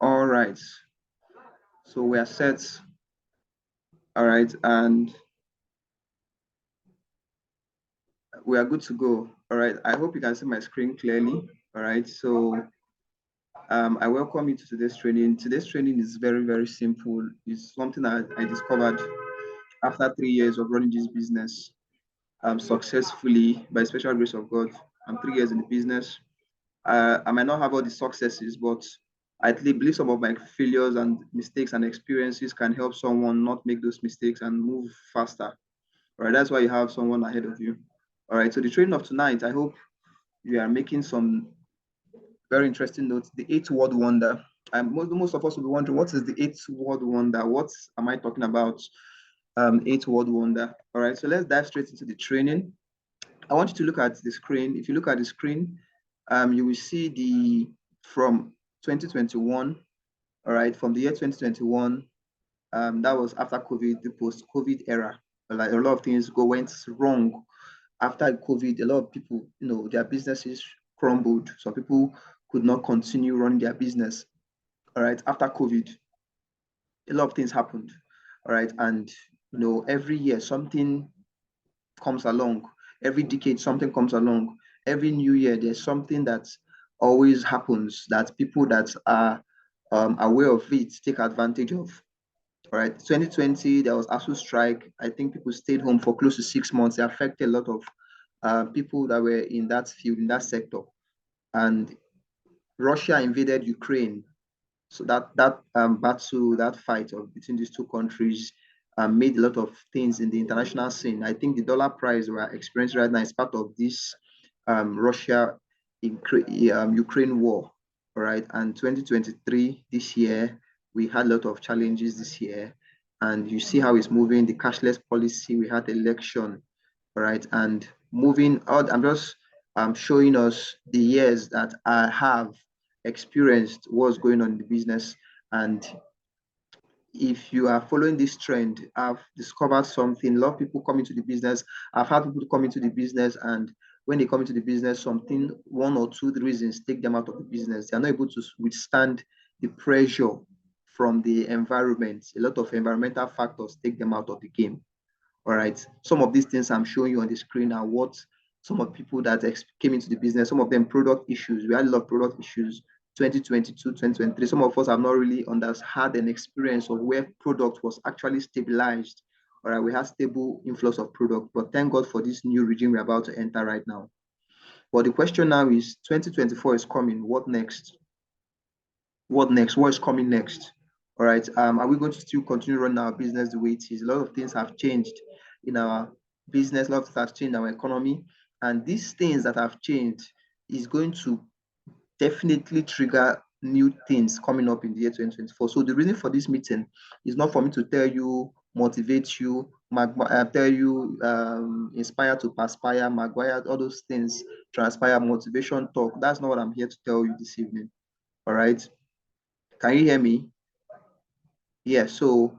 All right. So we are set. All right. And we are good to go. All right. I hope you can see my screen clearly. All right. So I welcome you to today's training. Today's training is very, very simple. It's something that I discovered after 3 years of running this business successfully by special grace of God. I'm 3 years in the business. I might not have all the successes, but I believe some of my failures and mistakes and experiences can help someone not make those mistakes and move faster. All right, that's why you have someone ahead of you. All right, so the training of tonight, I hope you are making some very interesting notes. The eighth world wonder. Most of us will be wondering, what is the eighth world wonder? What am I talking about? Eighth world wonder. All right, so let's dive straight into the training. I want you to look at the screen. If you look at the screen, you will see the from 2021. All right, from the year 2021, that was after COVID, the post-COVID era. Like a lot of things went wrong after COVID. A lot of people, their businesses crumbled. Some people could not continue running their business. All right, after COVID, a lot of things happened. All right, and every year something comes along. Every decade, something comes along. Every new year, there's something that always happens that people that are aware of it take advantage of. All right, 2020, there was ASU strike. I think people stayed home for close to 6 months. It affected a lot of people that were in that field, in that sector. And Russia invaded Ukraine. So that battle, that fight between these two countries made a lot of things in the international scene. I think the dollar price we're experiencing right now is part of this Russia Ukraine war. All right, and 2023 this year we had a lot of challenges this year, and you see how it's moving. The cashless policy, we had election, all right, and moving out. I'm just showing us the years that I have experienced what's going on in the business. And if you are following this trend, I've discovered something. A lot of people come into the business. I've had people come into the business, and when they come into the business, something, one or two reasons take them out of the business. They're not able to withstand the pressure from the environment. A lot of environmental factors take them out of the game. All right. Some of these things I'm showing you on the screen are what some of the people that came into the business, some of them product issues. We had a lot of product issues 2022, 2023. Some of us have not really had an experience of where product was actually stabilized. All right. We have stable influx of product, but thank God for this new regime we're about to enter right now. But the question now is 2024 is coming. What next? What next? What is coming next? All right. Are we going to still continue running our business the way it is? A lot of things have changed in our business. A lot of things have changed in our economy. And these things that have changed is going to definitely trigger new things coming up in the year 2024. So the reason for this meeting is not for me to tell you, motivate you, tell you, inspire to perspire, maguire, all those things, transpire, motivation talk. That's not what I'm here to tell you this evening. All right. Can you hear me? Yeah, so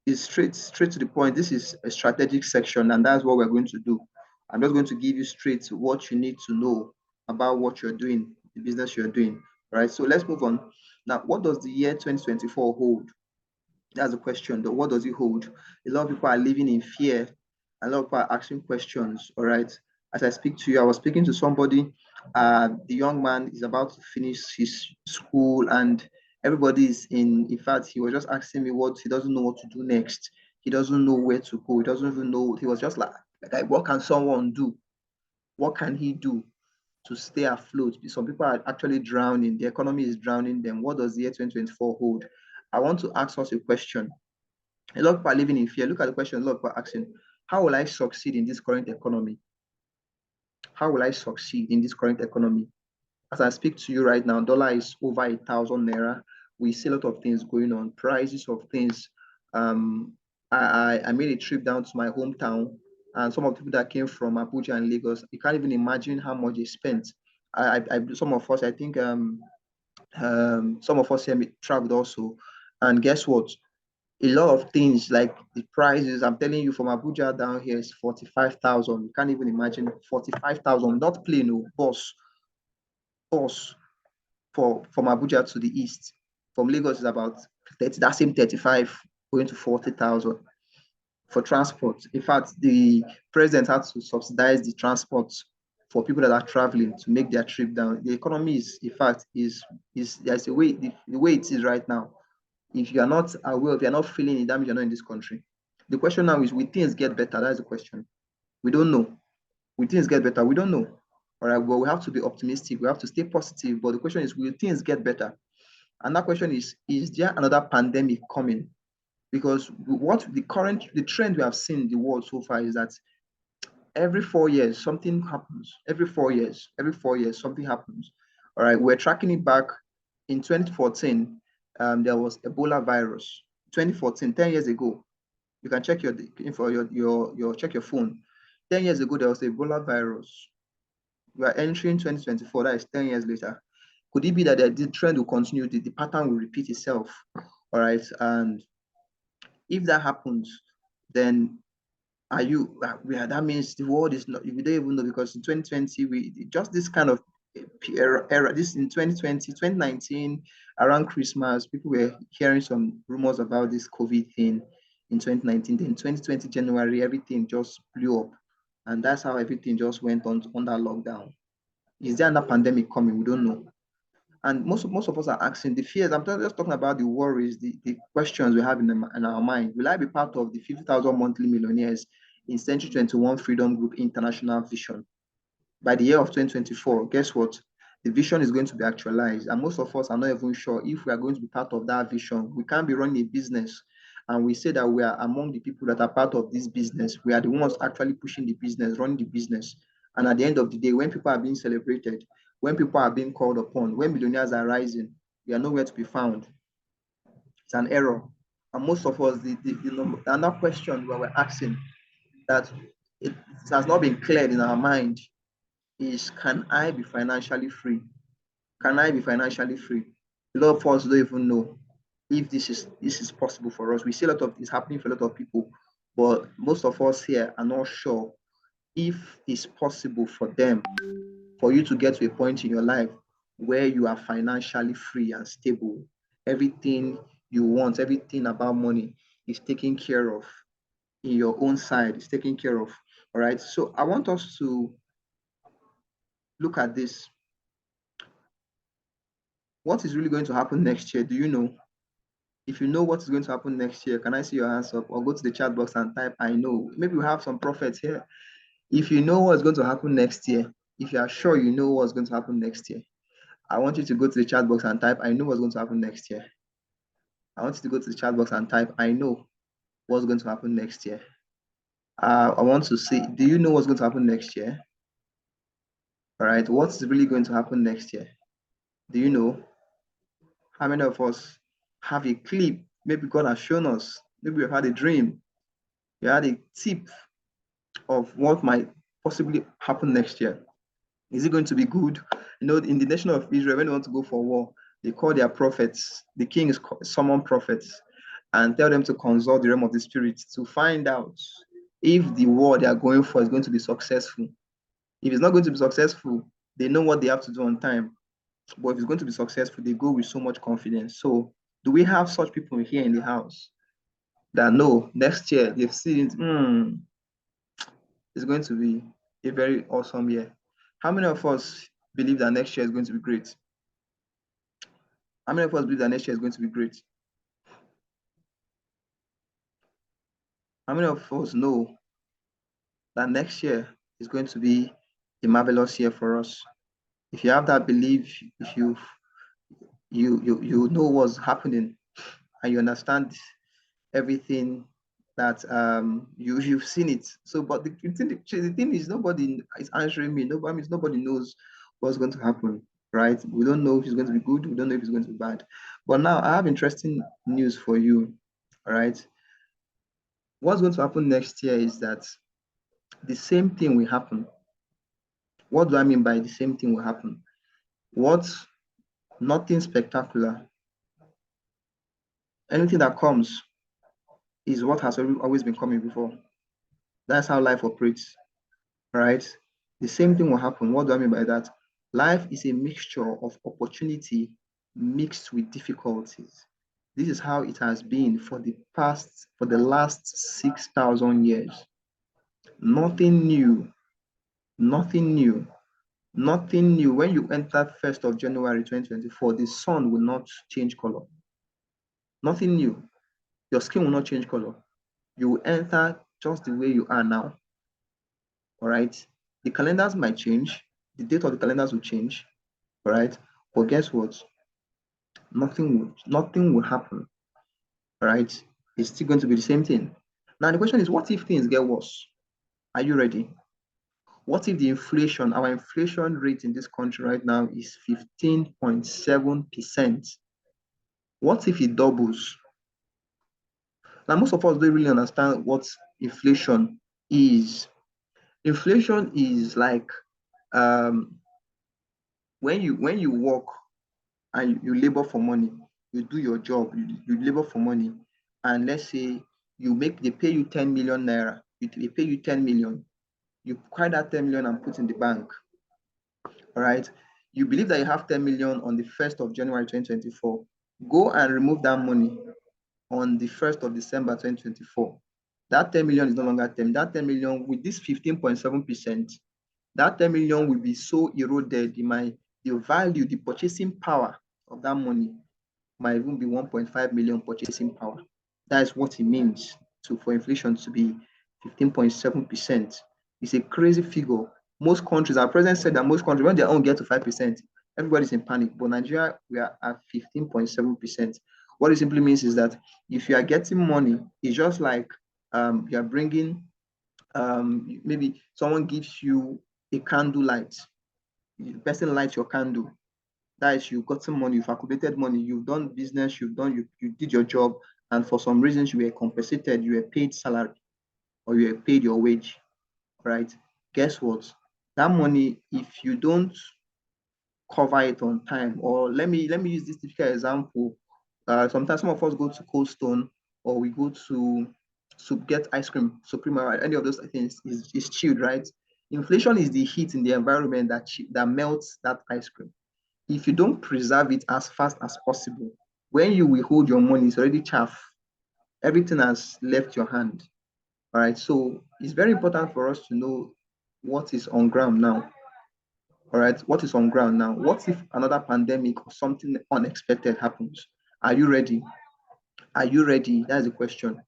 it's straight to the point. This is a strategic section, and that's what we're going to do. I'm just going to give you straight what you need to know about what you're doing, the business you're doing. All right, so let's move on. Now, what does the year 2024 hold? That's the question. What does it hold? A lot of people are living in fear. A lot of people are asking questions. All right. As I speak to you, I was speaking to somebody. The young man is about to finish his school, and everybody is in fact, he was just asking me what he doesn't know what to do next. He doesn't know where to go. He doesn't even know. He was just like, what can someone do? What can he do to stay afloat? Some people are actually drowning. The economy is drowning them. What does the year 2024 hold? I want to ask us a question. A lot of people are living in fear. Look at the question a lot of people are asking. How will I succeed in this current economy? How will I succeed in this current economy? As I speak to you right now, dollar is over 1,000 naira. We see a lot of things going on, prices of things. I made a trip down to my hometown, and some of the people that came from Abuja and Lagos, you can't even imagine how much they spent. Some of us, I think, some of us here traveled also, and guess what? A lot of things like the prices, I'm telling you, from Abuja down here is 45,000. You can't even imagine 45,000, not plane, no, bus from Abuja to the east. From Lagos is about 30, that same 35 going to 40,000 for transport. In fact, the president had to subsidize the transport for people that are traveling to make their trip down. The economy is, in fact, is there's a way the way it is right now. If you are not aware, if you're not feeling it, that means you're not in this country. The question now is, will things get better? That's the question. We don't know. Will things get better? We don't know. All right, well, we have to be optimistic. We have to stay positive. But the question is, will things get better? And that question is there another pandemic coming? Because what the trend we have seen in the world so far is that every 4 years something happens. Every 4 years something happens. All right, we're tracking it back in 2014. There was Ebola virus. 2014, 10 years ago. You can check your info, your check your phone. 10 years ago, there was Ebola virus. We are entering 2024, that is 10 years later. Could it be that the trend will continue, the pattern will repeat itself? All right, and if that happens, then are you, that means the world is not, we don't even know, because in 2020, we just this kind of era, this in 2020, 2019, around Christmas, people were hearing some rumors about this COVID thing in 2019. Then 2020, January, everything just blew up. And that's how everything just went on under lockdown. Is there another pandemic coming? We don't know. And most of us are asking the fears. I'm just talking about the worries, the questions we have in our mind. Will I be part of the 50,000 monthly millionaires in Century 21 Freedom Group International Vision? By the year of 2024, guess what? The vision is going to be actualized. And most of us are not even sure if we are going to be part of that vision. We can't be running a business and we say that we are among the people that are part of this business. We are the ones actually pushing the business, running the business. And at the end of the day, when people are being celebrated, when people are being called upon, when millionaires are rising, we are nowhere to be found. It's an error. And most of us, another question we we're asking that it has not been cleared in our mind is, can I be financially free? Can I be financially free? A lot of us don't even know if this is possible for us. We see a lot of this happening for a lot of people, but most of us here are not sure if it's possible for them, for you to get to a point in your life where you are financially free and stable. Everything you want, everything about money is taken care of in your own side, is taken care of. All right. So I want us to look at this. What is really going to happen next year? Do you know? If you know what is going to happen next year, can I see your hands up, or go to the chat box and type I know? Maybe we have some prophets here. If you know what's going to happen next year, if you are sure you know what's going to happen next year, I want you to go to the chat box and type I know what's going to happen next year. I want you to go to the chat box and type I know what's going to happen next year. I want to see, do you know what's going to happen next year? All right, what's really going to happen next year? Do you know? How many of us have a clip? Maybe God has shown us. Maybe we've had a dream. We had a tip of what might possibly happen next year. Is it going to be good? You know, in the nation of Israel, when they want to go for war, they call their prophets. The kings summon prophets and tell them to consult the realm of the spirit to find out if the war they are going for is going to be successful. If it's not going to be successful, they know what they have to do on time. But if it's going to be successful, they go with so much confidence. So do we have such people here in the house that know next year they've seen it, it's going to be a very awesome year? How many of us believe that next year is going to be great? How many of us believe that next year is going to be great? How many of us know that next year is going to be a marvelous year for us? If you have that belief, if you know what's happening and you understand everything that you've seen it. So, but the thing is, nobody is answering me. Nobody knows what's going to happen, right? We don't know if it's going to be good. We don't know if it's going to be bad. But now I have interesting news for you. All right. What's going to happen next year is that the same thing will happen. What do I mean by the same thing will happen? What? Nothing spectacular. Anything that comes is what has always been coming before. That's how life operates, right? The same thing will happen. What do I mean by that? Life is a mixture of opportunity mixed with difficulties. This is how it has been for the last 6,000 years. Nothing new, nothing new, nothing new. When you enter 1st of January 2024, the sun will not change color. Nothing new. Your skin will not change color. You will enter just the way you are now. All right. The calendars might change. The date of the calendars will change. All right. But guess what? Nothing will happen. All right. It's still going to be the same thing. Now the question is, what if things get worse? Are you ready? What if our inflation rate in this country right now is 15.7%? What if it doubles? Now, most of us don't really understand what inflation is. Inflation is like um, when you work and you labor for money, you do your job, you labor for money, and let's say they pay you 10 million naira, they pay you 10 million, you acquire that 10 million and put in the bank. All right. You believe that you have 10 million on the 1st of January 2024. Go and remove that money on the 1st of December 2024. That 10 million is no longer 10. That 10 million with this 15.7%, that 10 million will be so eroded the value, the purchasing power of that money might even be 1.5 million purchasing power. That is what it means for inflation to be 15.7%. It's a crazy figure. Most countries, our president said that most countries, when their own get to 5%, everybody's in panic. But Nigeria, we are at 15.7%. What it simply means is that if you are getting money, it's just like you are bringing, maybe someone gives you a candle light. The person lights your candle. That is, you've gotten money, you've accumulated money, you've done business, you did your job, and for some reasons you were compensated, you were paid salary, or you were paid your wage, right? Guess what? That money, if you don't cover it on time, or let me use this typical example. Sometimes some of us go to Cold Stone, or we go to get ice cream, Supreme, any of those things is chilled, right? Inflation is the heat in the environment that melts that ice cream. If you don't preserve it as fast as possible, when you withhold your money, it's already chaff. Everything has left your hand. All right. So it's very important for us to know what is on ground now. All right. What is on ground now? What if another pandemic or something unexpected happens? Are you ready? Are you ready? That's the question.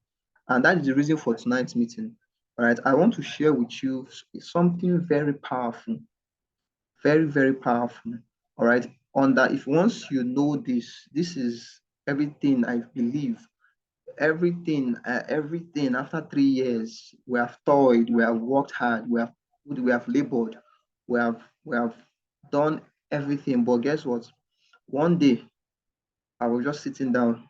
And that is the reason for tonight's meeting. All right. I want to share with you something very powerful, very, very powerful. All right. On that, if once you know this is everything I believe, everything after 3 years, we have toiled, we have worked hard, we have labored, we have done everything. But guess what? One day I was just sitting down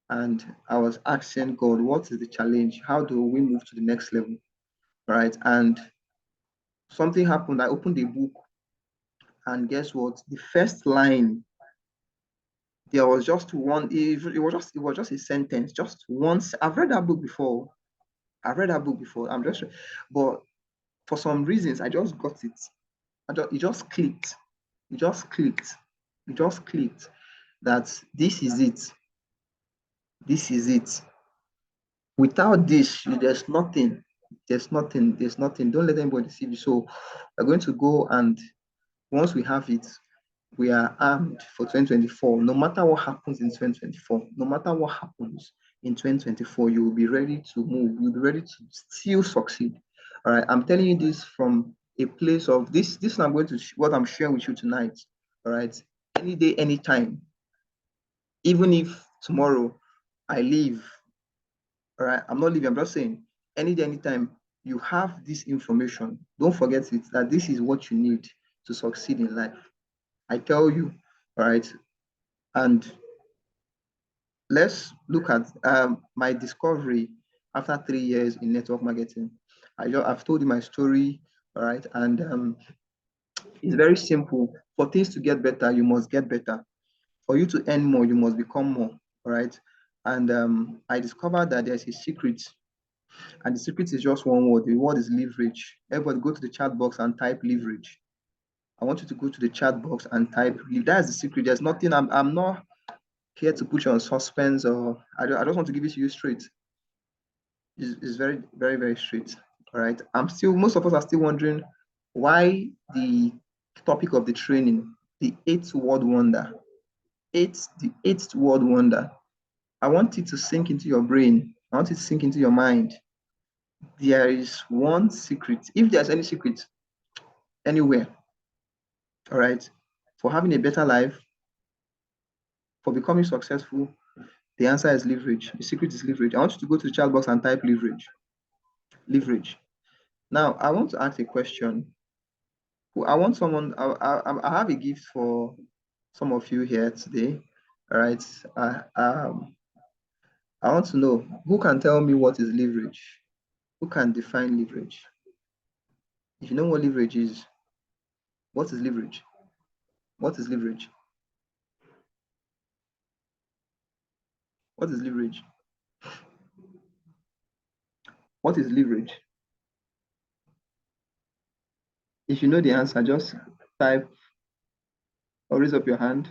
and I was asking God, what is the challenge? How do we move to the next level? Right. And something happened. I opened a book, and guess what? The first line, there was just one, it was just a sentence, just once. I've read that book before. I'm just, but for some reasons, I just got it. It just clicked. It just clicked. It just clicked that this is it. This is it. Without this, there's nothing. There's nothing. There's nothing. Don't let anybody deceive you. So we're going to go, and once we have it, we are armed for 2024. No matter what happens in 2024, no matter what happens in 2024, you will be ready to move. You'll be ready to still succeed. All right. I'm telling you this from a place of this. This I'm going to what I'm sharing with you tonight. All right. Any day, anytime. Even if tomorrow I leave, all right. I'm not leaving. I'm just saying any day, anytime you have this information. Don't forget it that this is what you need to succeed in life. I tell you, all right. And let's look at my discovery after 3 years in network marketing. I've told you my story, all right, and it's very simple. For things to get better, you must get better. For you to earn more, you must become more, all right. And I discovered that there's a secret, and the secret is just one word. The word is leverage. Everybody go to the chat box and type leverage. I want you to go to the chat box and type leave. That's the secret. There's nothing. I'm not here to put you on suspense, or I just want to give it to you straight. It's very, very, very straight. All right. Most of us are still wondering why the topic of the training, the eighth world wonder, the eighth world wonder. I want it to sink into your brain. I want it to sink into your mind. There is one secret. If there's any secret anywhere, all right, for having a better life, for becoming successful, the answer is leverage. The secret is leverage. I want you to go to the chat box and type leverage. Leverage. Now, I want to ask a question. I want someone, I have a gift for some of you here today. All right. I want to know who can tell me what is leverage? Who can define leverage? If you know what leverage is, what is leverage? What is leverage? What is leverage? What is leverage? If you know the answer, just type or raise up your hand.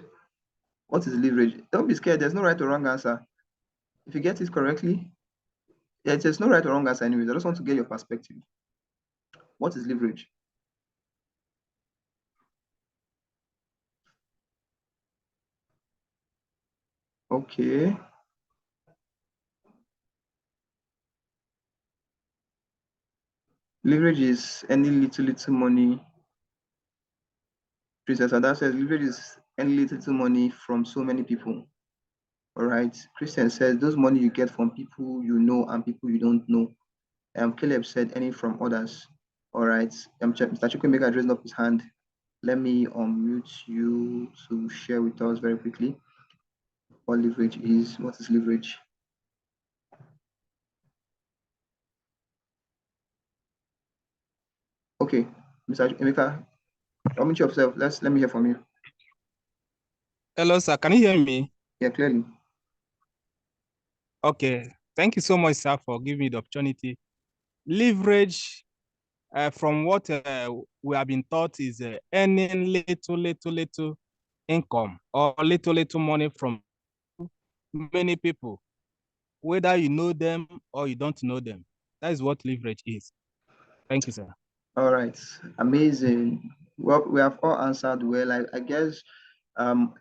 What is leverage? Don't be scared. There's no right or wrong answer. If you get it correctly, yeah, there's no right or wrong answer anyways. I just want to get your perspective. What is leverage? Okay. Leverage is any little money. Princess Ada says leverage is any little money from so many people. All right. Christian says those money you get from people you know and people you don't know. Caleb said any from others. All right. Mr. Chukwemeka raised up his hand. Let me unmute you to share with us very quickly what leverage is. What is leverage? Okay, Mr. Emeka, unmute yourself. Let me hear from you. Hello, sir. Can you hear me? Yeah, clearly. Okay. Thank you so much, sir, for giving me the opportunity. Leverage, from what we have been taught, is earning little income or little money from many people, whether you know them or you don't know them. That is what leverage is. Thank you, sir. All right, amazing. Well, we have all answered well. I guess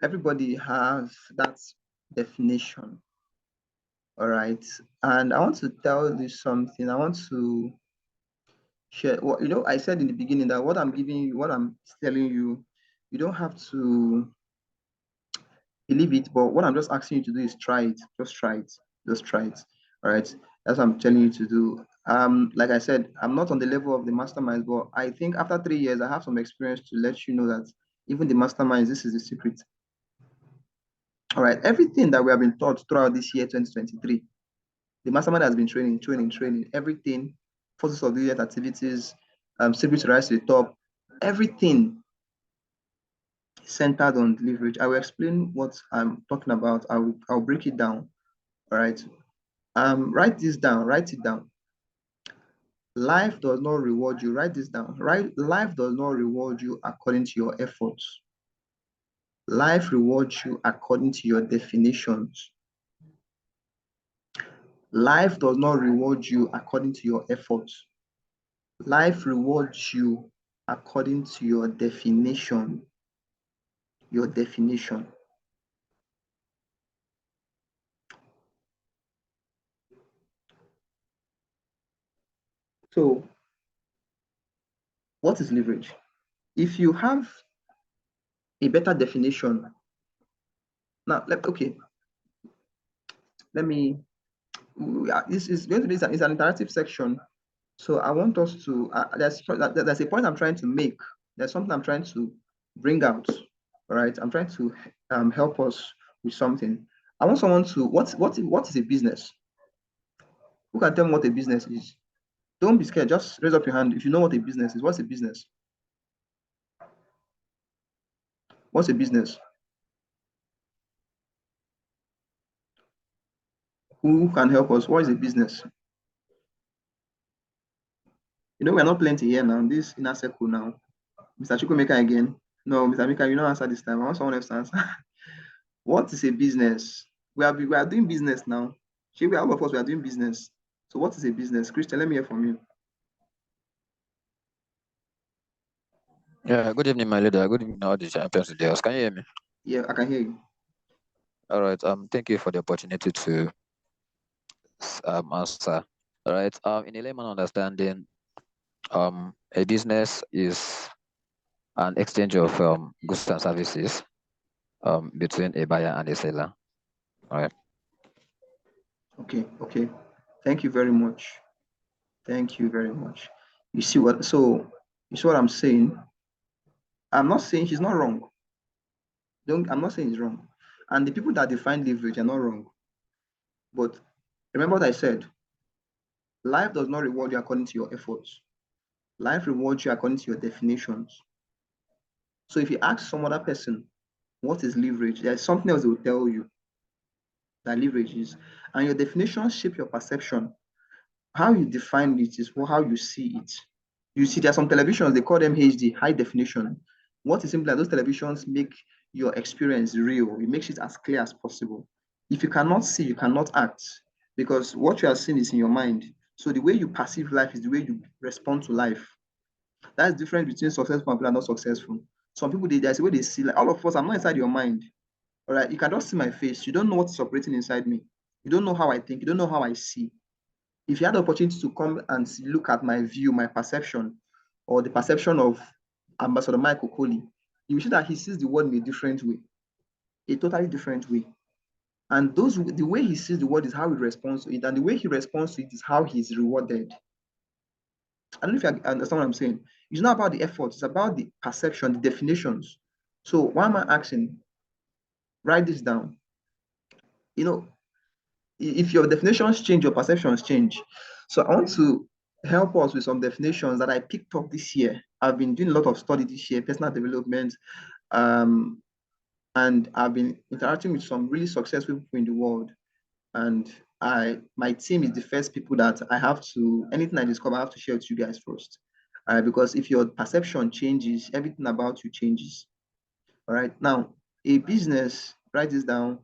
everybody has that definition. All right, and I want to tell you something. I want to share. Well, I said in the beginning that what I'm giving you, what I'm telling you, you don't have to believe it, but what I'm just asking you to do is try it. Just try it. Just try it. All right. That's what I'm telling you to do. Like I said, I'm not on the level of the masterminds, but I think after 3 years, I have some experience to let you know that even the masterminds, this is the secret. All right. Everything that we have been taught throughout this year, 2023, the mastermind has been training, everything, forces of the activities, secret to rise to the top, everything centered on leverage. I will explain what I'm talking about. I'll break it down. All right. Write this down. Write it down. Life does not reward you. Write this down. Right? Life does not reward you according to your efforts. Life rewards you according to your definitions. Life does not reward you according to your efforts. Life rewards you according to your definition. Your definition. So, what is leverage? If you have a better definition, now, okay, let me, this is going to be it's an interactive section. So I want us to, there's a point I'm trying to make. There's something I'm trying to bring out. All right. I'm trying to help us with something. I want someone to, what is a business? Who can tell me what a business is? Don't be scared. Just raise up your hand if you know what a business is. What's a business? What's a business? Who can help us? What is a business? We're not plenty here now. This inner circle now. Mr. Chukwemeka again. No, Mr. Mika, you don't answer this time. I want someone else to answer. What is a business? We are doing business now. All of us, we are doing business. So what is a business? Christian, let me hear from you. Yeah, good evening, my leader. Good evening, all the champions today. Can you hear me? Yeah, I can hear you. All right. Thank you for the opportunity to answer. All right. In a layman understanding, a business is an exchange of goods and services between a buyer and a seller. All right. Okay, okay. Thank you very much. Thank you very much. You see what? So you see what I'm saying? I'm not saying she's not wrong. I'm not saying it's wrong. And the people that define leverage are not wrong. But remember what I said. Life does not reward you according to your efforts. Life rewards you according to your definitions. So if you ask some other person, what is leverage? There's something else they will tell you that leverage is. And your definitions shape your perception. How you define it is how you see it. You see, there are some televisions, they call them HD, high definition. What is simply that those televisions make your experience real. It makes it as clear as possible. If you cannot see, you cannot act because what you are seeing is in your mind. So the way you perceive life is the way you respond to life. That's different between successful and people are not successful. Some people, there's a way they see, like all of us, I'm not inside your mind. All right, you can just see my face. You don't know what's operating inside me. You don't know how I think. You don't know how I see. If you had the opportunity to come and look at my view, my perception, or the perception of Ambassador Michael Coley, you will see that he sees the world in a different way, a totally different way. And the way he sees the world is how he responds to it, and the way he responds to it is how he is rewarded. I don't know if you understand what I'm saying. It's not about the effort, it's about the perception, the definitions. So why am I asking? Write this down. You know, if your definitions change, your perceptions change. So I want to help us with some definitions that I picked up this year. I've been doing a lot of study this year, personal development, and I've been interacting with some really successful people in the world. And my team is the first people that I have to, anything I discover, I have to share with you guys first. Because if your perception changes, everything about you changes. All right. Now, a business, write this down,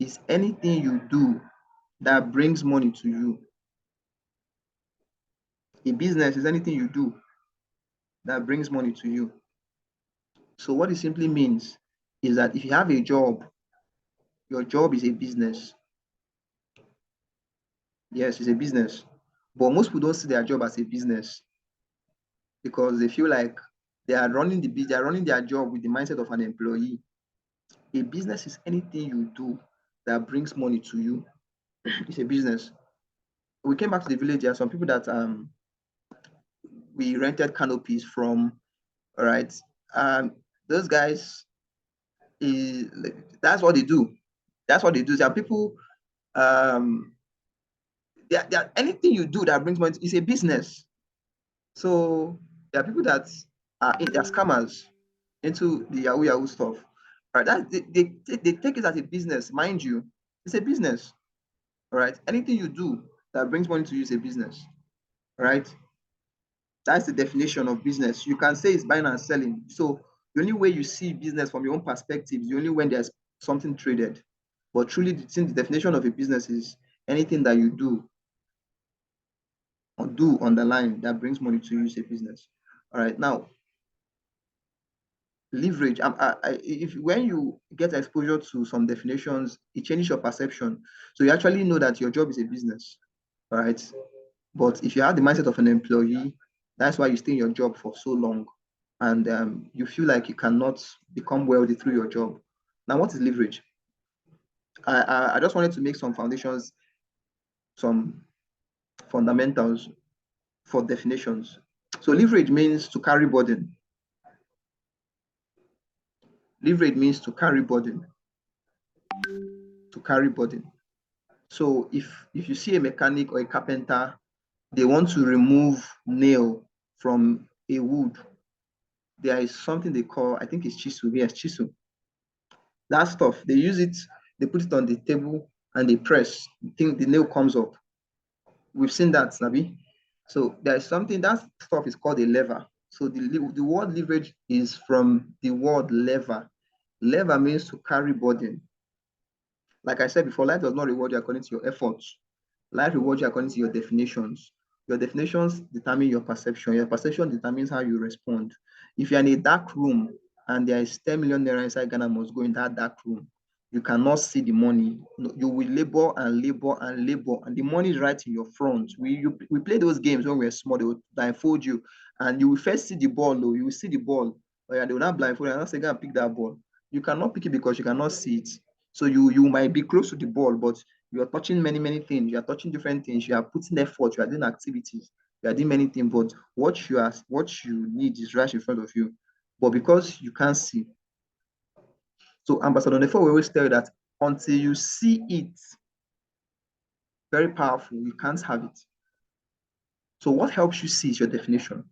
is anything you do that brings money to you. A business is anything you do that brings money to you. So what it simply means is that if you have a job, your job is a business. Yes, it's a business. But most people don't see their job as a business because they feel like they are running their job with the mindset of an employee. A business is anything you do that brings money to you. It's a business. We came back to the village. There are some people that we rented canopies from. All right. Those guys is that's what they do. That's what they do. There are people, anything you do that brings money is a business. So there are people that are they're scammers into the Yahoo stuff. All right, they take it as a business, mind you. It's a business. All right. Anything you do that brings money to you is a business. All right. That's the definition of business. You can say it's buying and selling. So the only way you see business from your own perspective is the only when there's something traded. But truly, the definition of a business is anything that you do or do on the line that brings money to you is a business. All right. Now, leverage. If when you get exposure to some definitions, it changes your perception. So you actually know that your job is a business. All right. But if you have the mindset of an employee, that's why you stay in your job for so long. And you feel like you cannot become wealthy through your job. Now, what is leverage? I just wanted to make some foundations, some fundamentals for definitions. So leverage means to carry burden. Leverage means to carry burden. To carry burden. So if you see a mechanic or a carpenter, they want to remove nail from a wood, there is something they call, I think it's chisel. Yes, chisel. That stuff, they use it, they put it on the table and they press. The nail comes up. We've seen that, Nabi. So there's something, that stuff is called a lever. So the word leverage is from the word lever. Lever means to carry burden. Like I said before, life does not reward you according to your efforts. Life rewards you according to your definitions. Your definitions determine your perception. Your perception determines how you respond. If you're in a dark room and there is 10 million naira inside Ghana must go in that dark room, you cannot see the money. You will labor and labor and labor, and the money is right in your front. We play those games when we were small. They would blindfold you, and you will first see the ball. Though you will see the ball, oh yeah, they will not blindfold you and not say, "Go and pick that ball." You cannot pick it because you cannot see it. So you might be close to the ball, but you are touching many things. You are touching different things. You are putting effort. You are doing activities. You are doing many things. But what you need is right in front of you. But because you can't see, so Ambassador Nefo will always tell you that until you see it, very powerful, you can't have it. So what helps you see is your definition.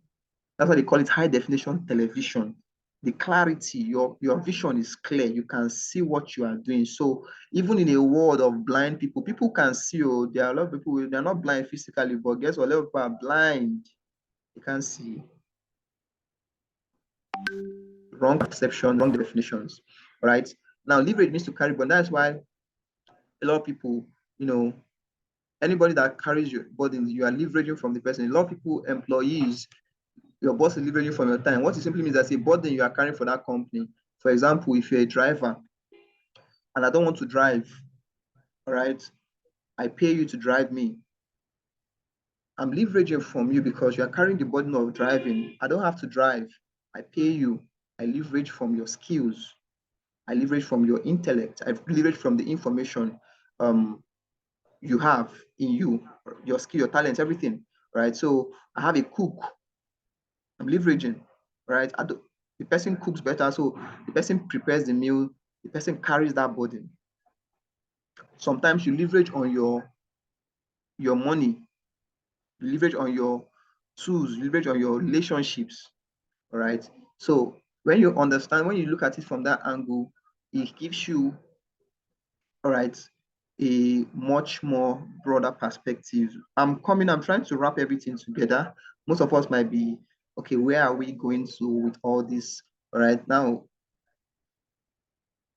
That's why they call it high definition television. The clarity, your vision is clear. You can see what you are doing. So even in a world of blind people, people can see. Oh, there are a lot of people, they're not blind physically, but guess what? A lot of people are blind. You can't see. Wrong perception, wrong definitions. All right. Now, leverage means to carry, but that's why a lot of people, anybody that carries your burden, you are leveraging from the person. A lot of people, employees, your boss is leveraging from your time. What it simply means is a burden you are carrying for that company. For example, if you're a driver and I don't want to drive, all right, I pay you to drive me. I'm leveraging from you because you are carrying the burden of driving. I don't have to drive. I pay you. I leverage from your skills. I leverage from your intellect. I leverage from the information you have in you, your skill, your talents, everything, right? So I have a cook. I'm leveraging, right? The person cooks better, so the person prepares the meal. The person carries that burden. Sometimes you leverage on your money, you leverage on your tools, you leverage on your relationships, all right? So when you understand, when you look at it from that angle, it gives you, all right, a much more broader perspective. I'm trying to wrap everything together. Most of us might be, okay, where are we going to with all this? All right, now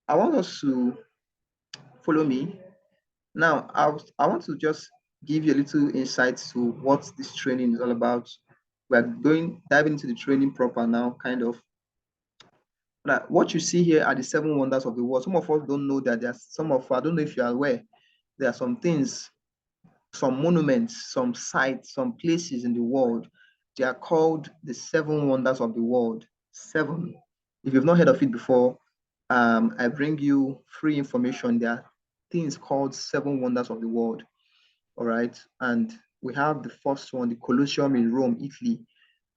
I want us to follow me. Now, I want to just give you a little insight to what this training is all about. We're diving into the training proper now, kind of. Now, what you see here are the 7 wonders of the world. Some of us don't know that there's I don't know if you're aware, there are some things, some monuments, some sites, some places in the world. They are called the 7 wonders of the world. 7. If you've not heard of it before, I bring you free information. There are things called 7 wonders of the world. All right. And we have the first one, the Colosseum in Rome, Italy.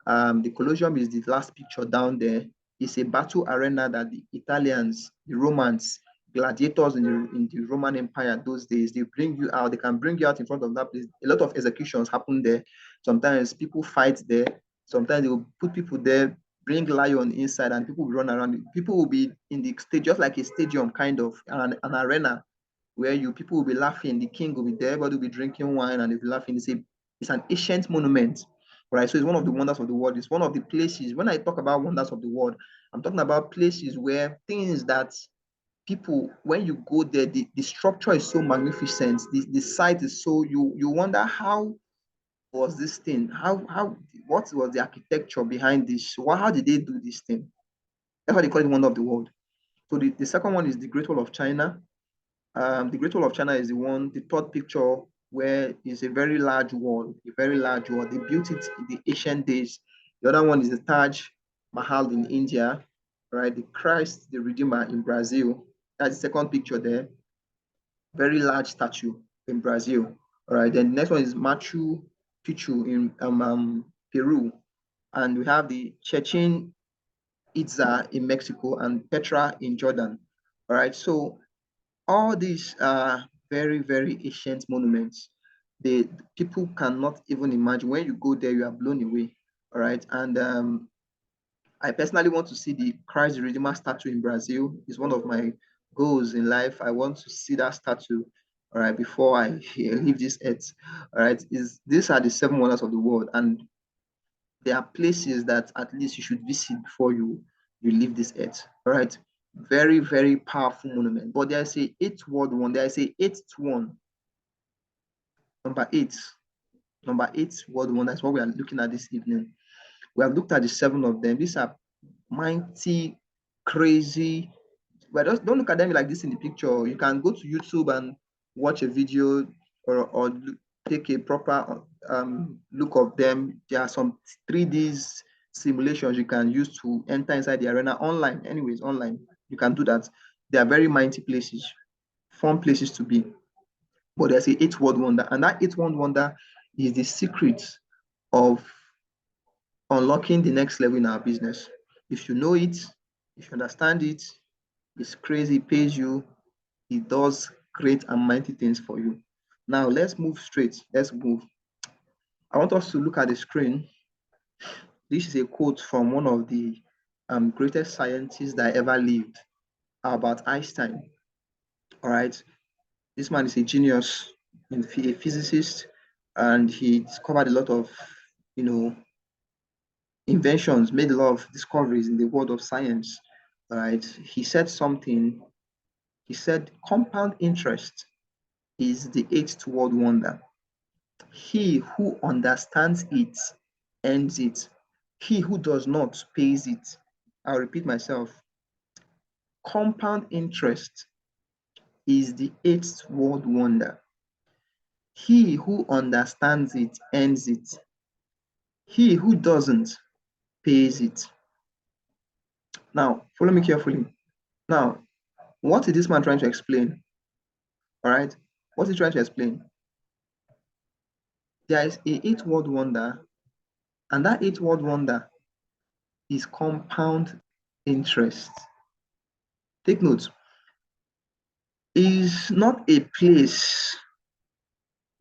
The Colosseum is the last picture down there. It's a battle arena that the Italians, the Romans, gladiators in the Roman Empire those days, they bring you out. They can bring you out in front of that place. A lot of executions happen there. Sometimes people fight there. Sometimes they will put people there, bring lion inside, and people will run around. People will be in the stage, just like a stadium, kind of an arena where people will be laughing. The king will be there, everybody will be drinking wine and they'll be laughing. It's an ancient monument, right? So it's one of the wonders of the world. It's one of the places. When I talk about wonders of the world, I'm talking about places where things that people, when you go there, the structure is so magnificent. The site is so, you wonder how was this thing? What was the architecture behind this? How did they do this thing? That's why they call it wonder of the world. So the second one is the Great Wall of China. The Great Wall of China is the third picture, where it's a very large wall, a very large wall. They built it in the ancient days. The other one is the Taj Mahal in India, right? The Christ, the Redeemer in Brazil. That's the second picture there. Very large statue in Brazil. All right. Then the next one is Machu Picchu in Peru. And we have the Chechen Itza in Mexico and Petra in Jordan. All right. So all these are very ancient monuments. The people cannot even imagine. When you go there, you are blown away. All right. And I personally want to see the Christ the Redeemer statue in Brazil. It's one of my goals in life. I want to see that statue, all right, before I leave this earth. All right. These are the 7 wonders of the world. And there are places that at least you should visit before you leave this earth. All right. Very, very powerful monument. But there is a eighth world one. There is a eighth one. Number eight. Number eight world one. That's what we are looking at this evening. We have looked at the 7 of them. These are mighty, crazy. But just don't look at them like this in the picture. You can go to YouTube and watch a video or take a proper look of them. There are some 3D simulations you can use to enter inside the arena online. Anyways, online, you can do that. They are very mighty places, fun places to be. But there's a 8th world wonder, and that 8th world wonder is the secret of unlocking the next level in our business. If you know it, if you understand it, it's crazy, it pays you, it does great and mighty things for you. Now let's move straight. Let's move. I want us to look at the screen. This is a quote from one of the greatest scientists that ever lived, Albert Einstein. All right. This man is a genius, a physicist, and he discovered a lot of, inventions, made a lot of discoveries in the world of science. All right. He said something. He said, compound interest is the 8th world wonder. He who understands it earns it. He who does not pays it. I'll repeat myself. Compound interest is the 8th world wonder. He who understands it earns it. He who doesn't pays it. Now, follow me carefully. Now, what is this man trying to explain? All right. What's he trying to explain? There is a 8th world wonder, and that 8th world wonder is compound interest. Take note. Is not a place,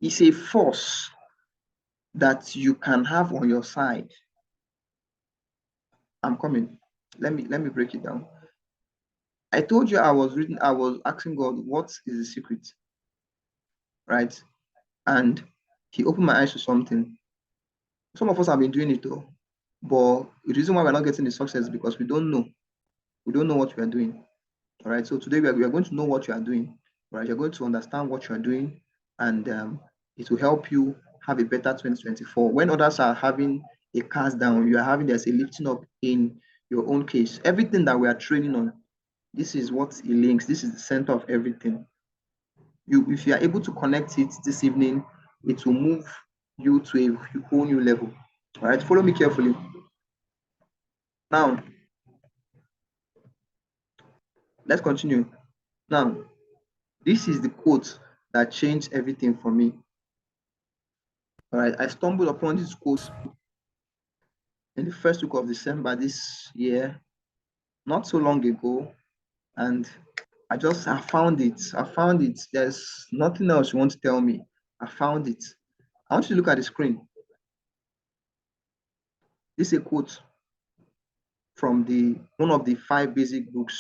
it's a force that you can have on your side. I'm coming. Let me break it down. I told you I was asking God, what is the secret? Right? And he opened my eyes to something. Some of us have been doing it though, but the reason why we're not getting the success is because we don't know. We don't know what we are doing. All right. So today we are going to know what you are doing. Right? You're going to understand what you are doing, and it will help you have a better 2024. When others are having a cast down, you are having there's a lifting up in your own case. Everything that we are training on, this is what it links. This is the center of everything. If you are able to connect it this evening, it will move you to a whole new level. All right, follow me carefully. Now, let's continue. Now, this is the quote that changed everything for me. All right, I stumbled upon this quote in the first week of December this year, not so long ago, and I found it. I found it. There's nothing else you want to tell me. I found it. I want you to look at the screen. This is a quote from one of the 5 basic books,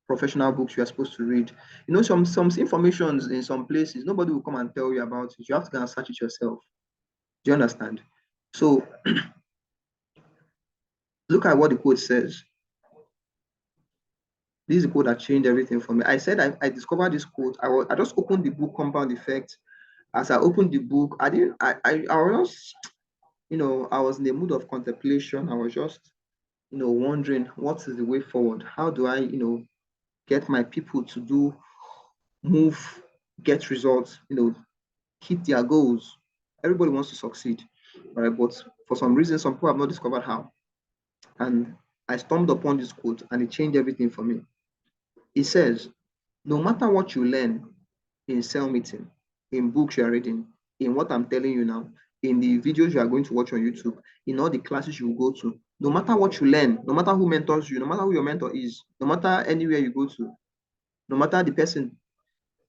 professional books you are supposed to read. You know, some information in some places, nobody will come and tell you about it. You have to go and search it yourself. Do you understand? So look at what the quote says. This is the quote that changed everything for me. I said I discovered this quote. I just opened the book Compound Effect. As I opened the book, I was just, I was in the mood of contemplation. I was just, wondering what is the way forward? How do I, get my people to move, get results, hit their goals? Everybody wants to succeed, right? But for some reason, some people have not discovered how. And I stumbled upon this quote and it changed everything for me. It says, no matter what you learn in cell meeting, in books you are reading, in what I'm telling you now, in the videos you are going to watch on YouTube, in all the classes you will go to, no matter what you learn, no matter who mentors you, no matter who your mentor is, no matter anywhere you go to, no matter the person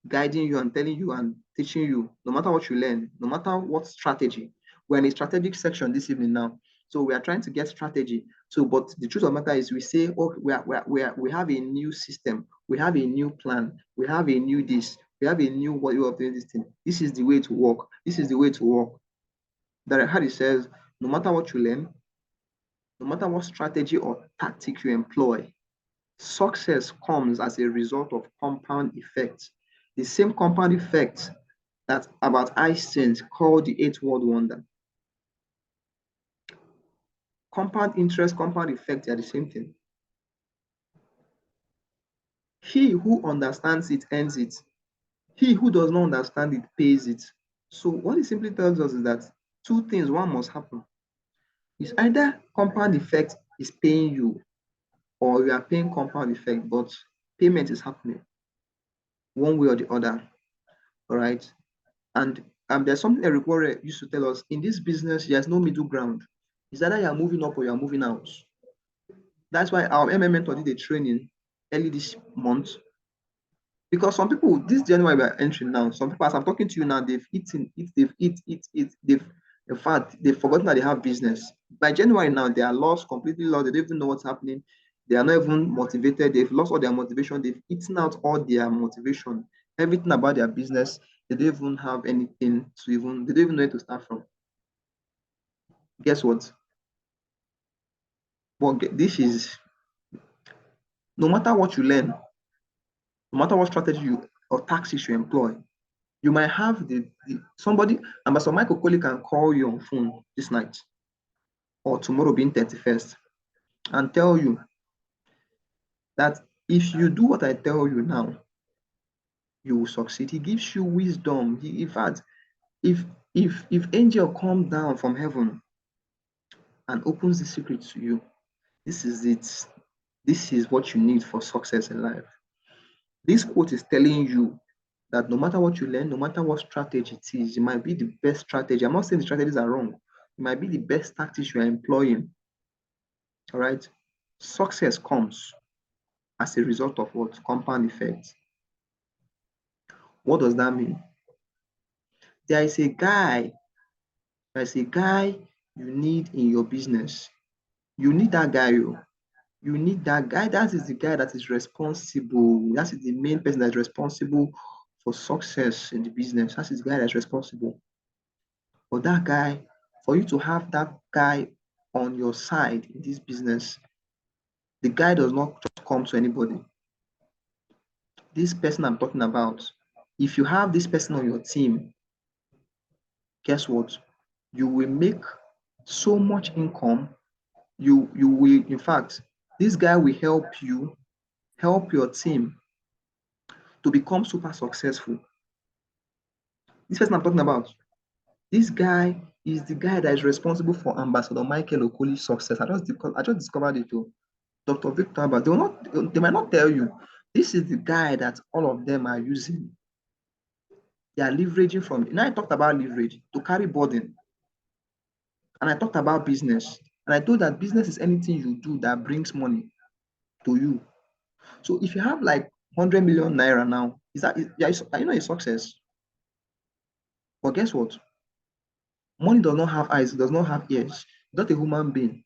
guiding you and telling you and teaching you, no matter what you learn, no matter what strategy. We're in a strategic section this evening now. So we are trying to get strategy. So, but the truth of the matter is we say, oh, we have a new system. We have a new plan. We have a new this. We have a new way of doing this thing. This is the way to work. This is the way to work. That how it says, no matter what you learn, no matter what strategy or tactic you employ, success comes as a result of compound effects. The same compound effect that about Einstein called the eighth world wonder. Compound interest, compound effect, they are the same thing. He who understands it earns it. He who does not understand it pays it. So what it simply tells us is that two things, one must happen. It's either compound effect is paying you, or you are paying compound effect, but payment is happening one way or the other. All right. And there's something Eric Warren used to tell us, in this business, there's no middle ground. It's either you're moving up or you're moving out. That's why our MM mentor did a training early this month. Because some people, this January we're entering now, some people, as I'm talking to you now, they've eaten, in fact, they've forgotten that they have business. By January now, they are lost, completely lost. They don't even know what's happening. They are not even motivated. They've lost all their motivation. They've eaten out all their motivation. Everything about their business, they don't even have anything to even, they don't even know where to start from. Guess what? But this is, no matter what you learn, no matter what strategy you or tactics you employ, you might have somebody, Ambassador Michael Coley can call you on phone this night or tomorrow being 31st and tell you that if you do what I tell you now, you will succeed. He gives you wisdom. In fact, if angel come down from heaven and opens the secret to you, this is it. This is what you need for success in life. This quote is telling you that no matter what you learn, no matter what strategy it is, it might be the best strategy. I'm not saying the strategies are wrong. It might be the best tactics you are employing. All right. Success comes as a result of what? Compound effect. What does that mean? There's a guy you need in your business. You need that guy. You need that guy. That is the guy that is responsible. That is the main person that is responsible for success in the business. That is the guy that's responsible. For that guy, for you to have that guy on your side in this business, the guy does not just come to anybody. This person I'm talking about, if you have this person on your team, guess what? You will make so much income. You will, in fact, this guy will help you, help your team to become super successful. This person I'm talking about, this guy is the guy that is responsible for Ambassador Michael Okoli's success. I just discovered it too. Dr. Victor Abba, they might not tell you, this is the guy that all of them are using. They are leveraging from. Now I talked about leverage to carry burden. And I talked about business. And I told that business is anything you do that brings money to you. So if you have like 100 million naira now, are you not a success? But guess what? Money does not have eyes, it does not have ears. It's not a human being,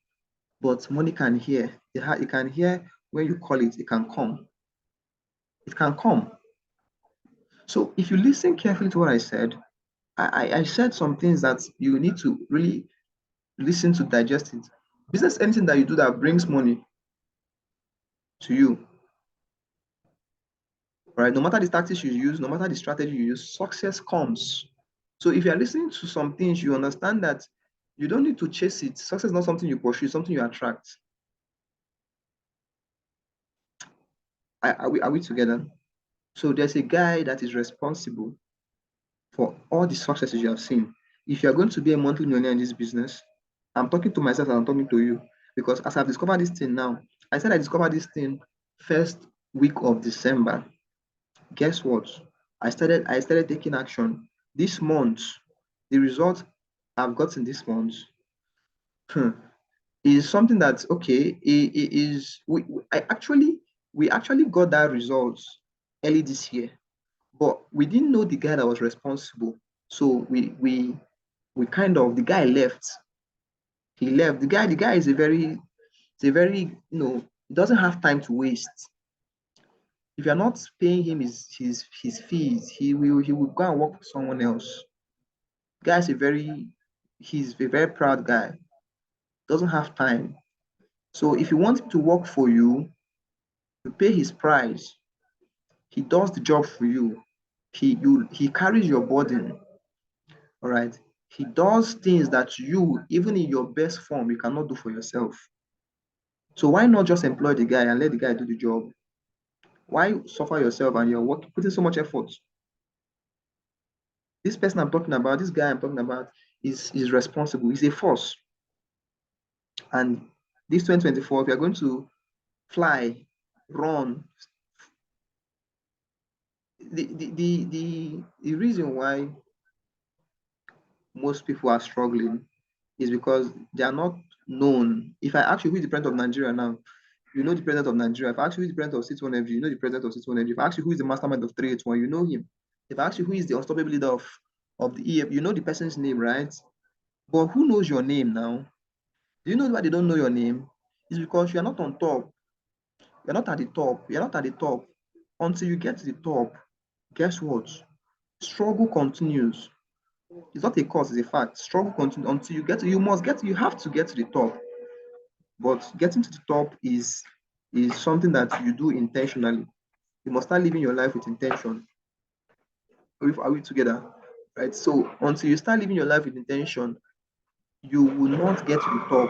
but money can hear. It can hear when you call it, it can come. It can come. So if you listen carefully to what I said, I said some things that you need to really listen to digest it. Business, anything that you do that brings money to you, right? No matter the tactics you use, no matter the strategy you use, success comes. So if you're listening to some things, you understand that you don't need to chase it. Success is not something you pursue, it's something you attract. Are we together? So there's a guy that is responsible for all the successes you have seen. If you're going to be a monthly millionaire in this business, I'm talking to myself and I'm talking to you, because as I've discovered this thing now, I said I discovered this thing first week of December. Guess what? I started taking action. This month, the result I've gotten this month is something that's okay. It is we actually got that result early this year, but we didn't know the guy that was responsible. So we kind of, the guy left. He left. The guy is a very he doesn't have time to waste. If you're not paying him his fees, he will go and work for someone else. Guy's he's a very proud guy. Doesn't have time. So if you want him to work for you, you pay his price. He does the job for you. He carries your burden. All right. He does things that you, even in your best form, you cannot do for yourself. So why not just employ the guy and let the guy do the job? Why suffer yourself and you're working, putting so much effort? This person I'm talking about, this guy I'm talking about, is responsible. He's a force. And this 2024, we are going to fly, run. The reason why most people are struggling is because they are not known. If I ask you who is the president of Nigeria now, you know the president of Nigeria. If I ask you who is the president of City Energy, you know the president of City Energy. If I ask you who is the mastermind of 381, you know him. If I ask you who is the unstoppable leader of the EF, you know the person's name, right? But who knows your name now? Do you know why they don't know your name? It's because you are not on top. You're not at the top. You're not at the top. Until you get to the top, guess what? Struggle continues. It's not a cause, it's a fact. Struggle continues until you get to, you have to get to the top. But getting to the top is something that you do intentionally. You must start living your life with intention. Are we together? Right? So until you start living your life with intention, you will not get to the top.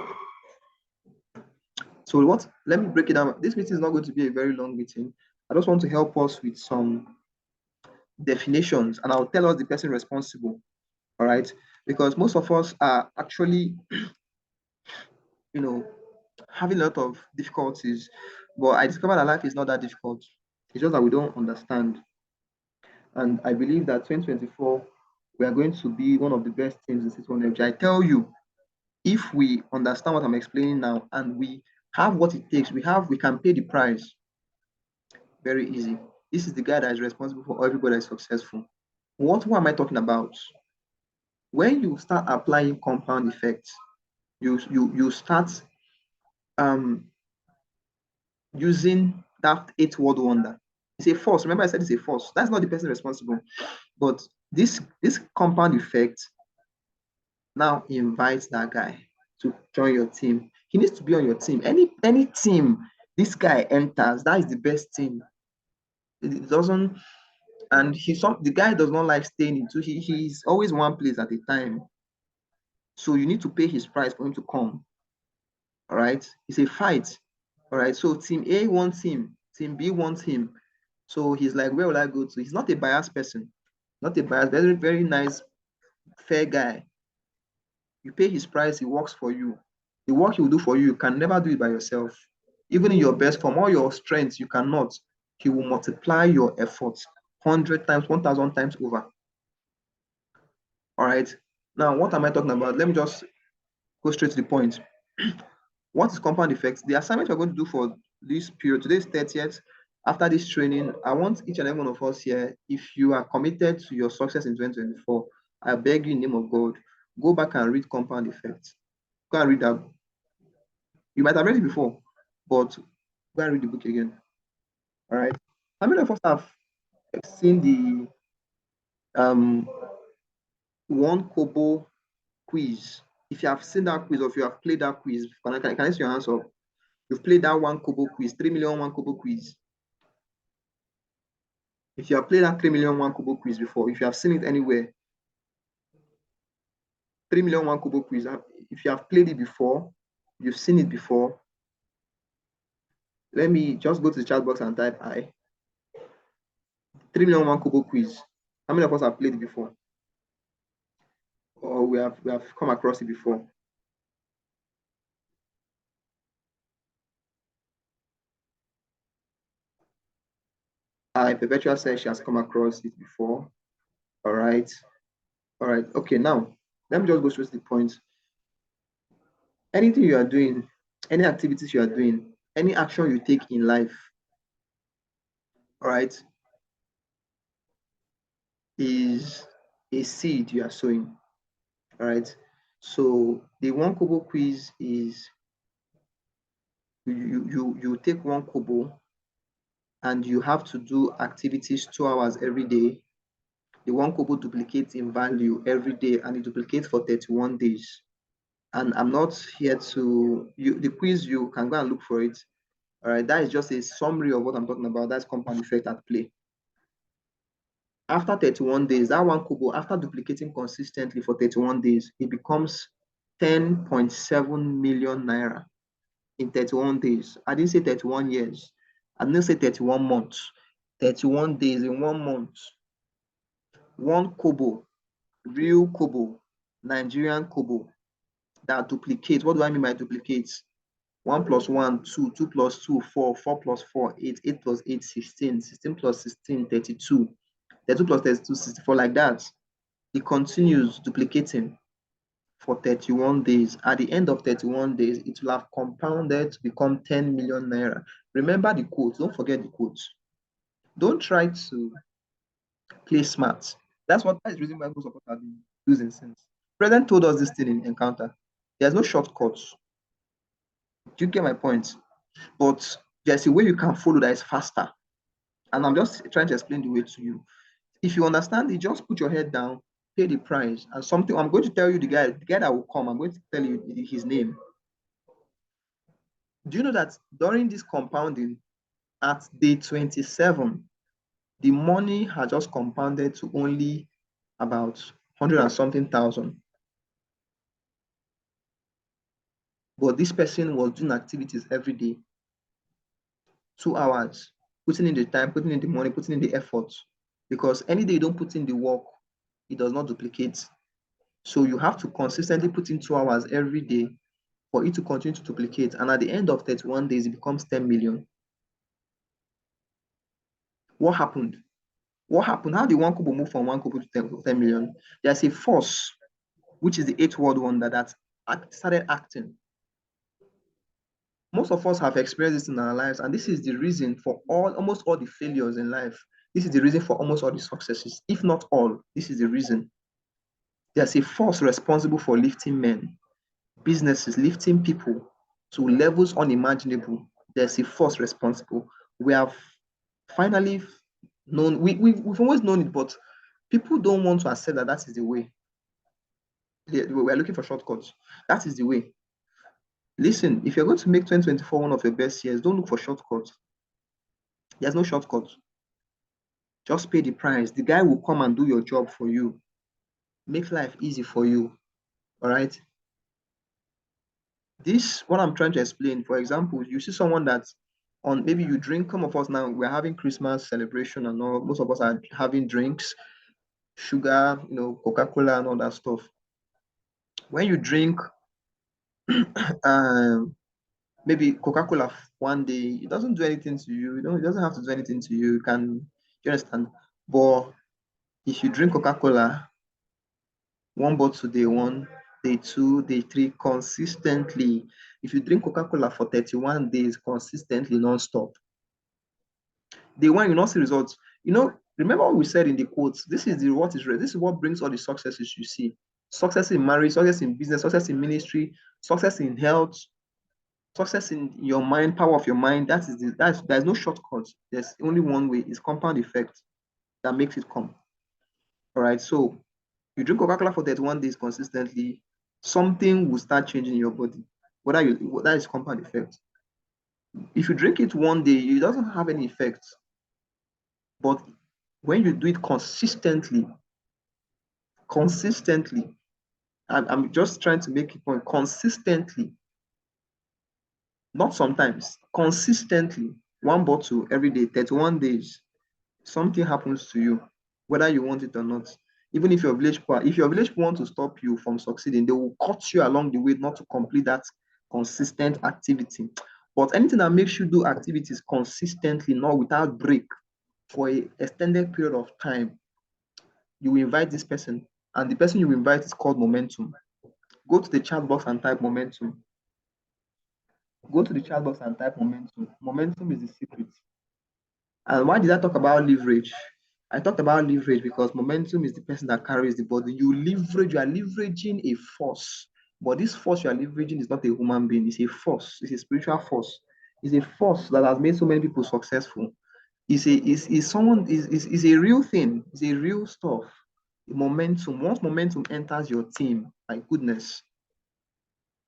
So let me break it down. This meeting is not going to be a very long meeting. I just want to help us with some definitions, and I'll tell us the person responsible. All right, because most of us are actually, having a lot of difficulties, but I discovered that life is not that difficult. It's just that we don't understand. And I believe that 2024, we are going to be one of the best teams in City Energy. I tell you, if we understand what I'm explaining now and we have what it takes, we can pay the price. Very easy. This is the guy that is responsible for everybody that is successful. Who am I talking about? When you start applying compound effects, you start using that 8-word wonder. It's a force. Remember, I said it's a force. That's not the person responsible. But this compound effect now invites that guy to join your team. He needs to be on your team. Any team this guy enters, that is the best team. It doesn't, and the guy does not like staying into. He's always one place at a time. So you need to pay his price for him to come. All right, it's a fight. All right, so team A wants him, team B wants him. So he's like, where will I go to? He's not a biased person, not a biased, very, very nice, fair guy. You pay his price, he works for you. The work he will do for you, you can never do it by yourself. Even in your best form, all your strengths, you cannot. He will multiply your efforts 100 times, 1,000 times over. All right. Now, what am I talking about? Let me just go straight to the point. What is compound effects? The assignment we're going to do for this period, today is 30th. After this training, I want each and every one of us here, if you are committed to your success in 2024, I beg you in the name of God, go back and read compound effects. Go and read that. You might have read it before, but go and read the book again. All right. How many of us have seen the one Kobo quiz? If you have seen that quiz or if you have played that quiz, can I see your hands up? You've played that one Kobo quiz, 3 million one Kobo quiz. If you have played that 3 million one Kobo quiz before, if you have seen it anywhere, 3 million one Kobo quiz, if you have played it before, you've seen it before, let me just go to the chat box and type I. 3 million one Kobo quiz. How many of us have played it before? Or we have come across it before? Perpetua says she has come across it before. All right. All right. Okay, now let me just go straight to the point. Anything you are doing, any activities you are doing, any action you take in life, all right, is a seed you are sowing. All right. So the one Kobo quiz is you take one Kobo and you have to do activities 2 hours every day. The one Kobo duplicates in value every day and it duplicates for 31 days. And I'm not here to, the quiz, you can go and look for it. All right, that is just a summary of what I'm talking about. That's compound effect at play. After 31 days, that one kobo, after duplicating consistently for 31 days, it becomes 10.7 million naira in 31 days. I didn't say 31 years. I didn't say 31 months. 31 days in 1 month. One kobo, real kobo, Nigerian kobo that duplicates. What do I mean by duplicates? 1 plus 1, 2, 2 plus 2, 4, 4 plus 4, 8, 8 plus 8, 16, 16 plus 16, 32, 32 plus 32, 64, like that. It continues duplicating for 31 days. At the end of 31 days, it will have compounded to become 10 million naira. Remember the quotes, don't forget the quotes. Don't try to play smart. That is the reason why most of us have been losing since. President told us this thing in Encounter. There's no shortcuts. Do you get my point? But there's a way you can follow that is faster. And I'm just trying to explain the way to you. If you understand it, just put your head down, pay the price, and something. I'm going to tell you the guy that will come. I'm going to tell you his name. Do you know that during this compounding, at day 27, the money had just compounded to only about 100 and something thousand. But this person was doing activities every day, 2 hours, putting in the time, putting in the money, putting in the effort. Because any day you don't put in the work, it does not duplicate. So you have to consistently put in 2 hours every day for it to continue to duplicate. And at the end of 31 days, it becomes 10 million. What happened? What happened? How did one couple move from one couple to 10 million? There's a force, which is the 8-word wonder, that started acting. Most of us have experienced this in our lives, and this is the reason for almost all the failures in life. This is the reason for almost all the successes. If not all, this is the reason. There's a force responsible for lifting men, businesses, lifting people to levels unimaginable. There's a force responsible. We have finally known, we've always known it, but people don't want to accept that that is the way. We're looking for shortcuts. That is the way. Listen, if you're going to make 2024 one of your best years, don't look for shortcuts. There's no shortcut. Just pay the price. The guy will come and do your job for you. Make life easy for you. All right. This, what I'm trying to explain, for example, you see someone that's on, maybe you drink, some of us now, we're having Christmas celebration and all, most of us are having drinks, sugar, Coca-Cola and all that stuff. When you drink maybe Coca-Cola one day, it doesn't do anything to you. It doesn't have to do anything to you. You understand? But if you drink Coca-Cola, one bottle day one, day two, day three, consistently. If you drink Coca-Cola for 31 days consistently, non-stop, day one, you not see results. Remember what we said in the quotes. This is what brings all the successes you see. Success in marriage, success in business, success in ministry, success in health, success in your mind, power of your mind. There's no shortcut. There's only one way. It's compound effect that makes it come. All right. So you drink Coca-Cola for 31 days consistently, something will start changing in your body. That is compound effect. If you drink it one day, it doesn't have any effect. But when you do it consistently, I'm just trying to make a point, consistently, not sometimes, consistently, one bottle every day, 31 days, something happens to you, whether you want it or not. Even if your village people want to stop you from succeeding, they will cut you along the way not to complete that consistent activity. But anything that makes you do activities consistently, not without break, for an extended period of time, you will invite this person, and the person you invite is called momentum. Go to the chat box and type momentum. Go to the chat box and type momentum. Momentum is the secret. And why did I talk about leverage? I talked about leverage because momentum is the person that carries the body. You are leveraging a force. But this force you are leveraging is not a human being, it's a force, it's a spiritual force. It's a force that has made so many people successful. It's a real thing, it's a real stuff. Momentum, once momentum enters your team, my goodness,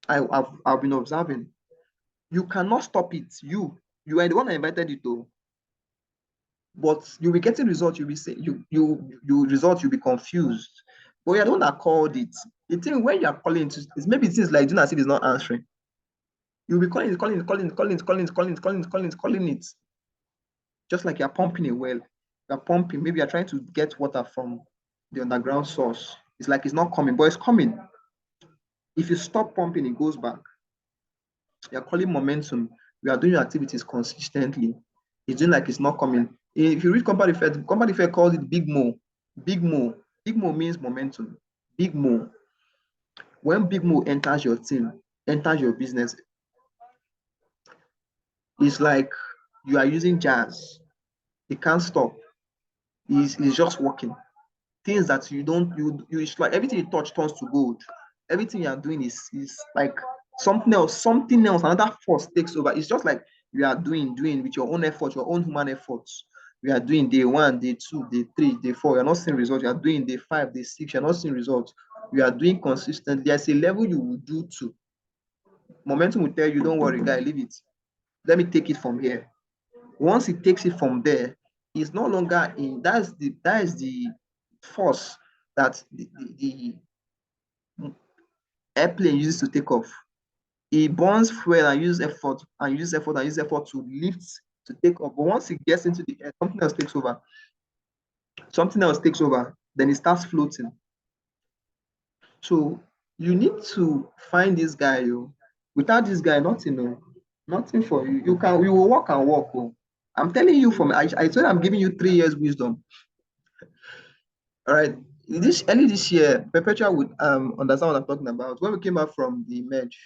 I've been observing. You cannot stop it. You are the one that invited it to, but you'll be getting results. You'll be saying you results. You'll be confused. But you're the one that called it. The thing when you are calling it's maybe things like doing as if it's not answering. You'll be calling it, just like you're pumping a well. You're pumping. Maybe you're trying to get water from the underground source. It's like it's not coming, but it's coming. If you stop pumping, it goes back. You're calling momentum. You are doing your activities consistently. It's doing like it's not coming. If you read Company Fair calls it Big Mo. Big Mo. Big Mo means momentum. Big Mo. When Big Mo enters your team, enters your business, it's like you are using jazz. It can't stop. It's just working. Things that you don't, it's like everything you touch turns to gold. Everything you are doing is like something else, another force takes over. It's just like you are doing with your own effort, your own human efforts. You are doing day 1, day 2, day 3, day 4, you're not seeing results. You are doing day 5, day 6, you're not seeing results. You are doing consistently. There's a level you will do to. Momentum will tell you, don't worry, guy, leave it. Let me take it from here. Once it takes it from there, it's no longer in, that is the force that the airplane uses to take off. It burns fuel and uses effort and uses effort and uses effort to lift, to take off. But once it gets into the air, something else takes over. Something else takes over, then it starts floating. So you need to find this guy. Without this guy, nothing, nothing for you. You will walk and walk. I'm telling you I told I'm giving you 3 years wisdom. All right. Early this year, Perpetual would understand what I'm talking about. When we came out from the merge,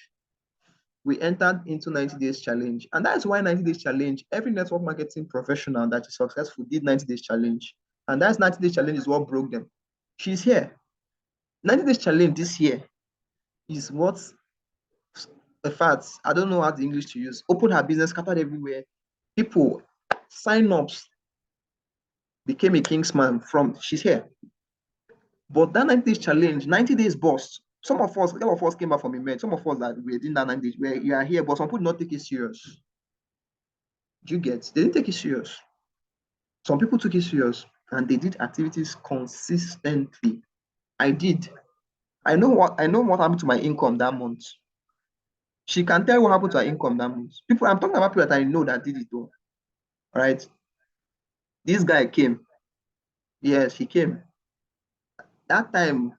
we entered into 90 days challenge. And that's why 90 days challenge, every network marketing professional that is successful did 90 days challenge. And that's 90 days challenge is what broke them. She's here. 90 days challenge this year is what, in fact, I don't know how the English to use, opened her business, scattered everywhere. People, sign-ups, became a kingsman from, she's here. But that 90 days challenge, 90 days bust. Some of us came back from a match. Some of us that we did that 90 days, where you are here, but some people did not take it serious. Do you get? They didn't take it serious. Some people took it serious and they did activities consistently. I did. I know what happened to my income that month. She can tell you what happened to her income that month. People, I'm talking about people that I know that did it though. All right. This guy came. Yes, he came. That time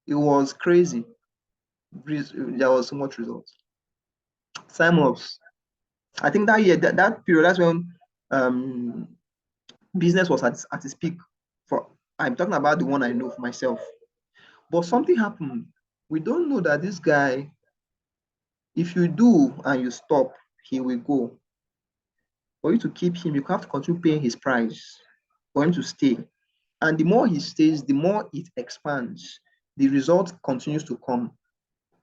it was crazy. There was so much results. Sign-ups. I think that year, that period, that's when business was at its peak. I'm talking about the one I know for myself. But something happened. We don't know that this guy, if you do and you stop, he will go. For you to keep him, you have to continue paying his price for him to stay. And the more he stays, the more it expands. The result continues to come.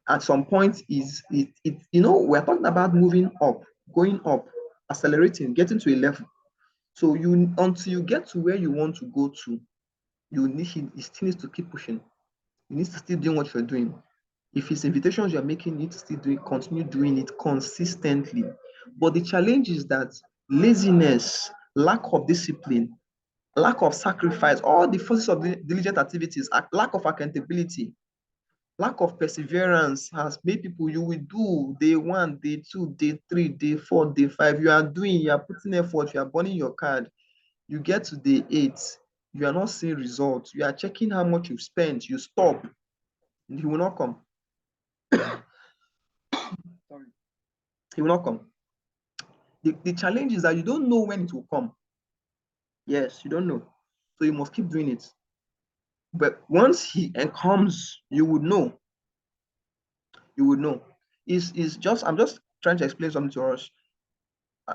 At some point, we're talking about moving up, going up, accelerating, getting to a level. So until you get to where you want to go to, you still need to keep pushing. You need to still doing what you're doing. If it's invitations you're making, you need to still continue doing it consistently. But the challenge is that laziness, lack of discipline, lack of sacrifice, all the forces of diligent activities, lack of accountability, lack of perseverance has made people, you will do day 1, day 2, day 3, day 4, day 5. You are putting effort, you are burning your card. You get to day 8, you are not seeing results. You are checking how much you've spent, you stop, and he will not come. Sorry. He will not come. The challenge is that you don't know when it will come. Yes, you don't know. So you must keep doing it. But once he comes, you would know. You would know. I'm just trying to explain something to us.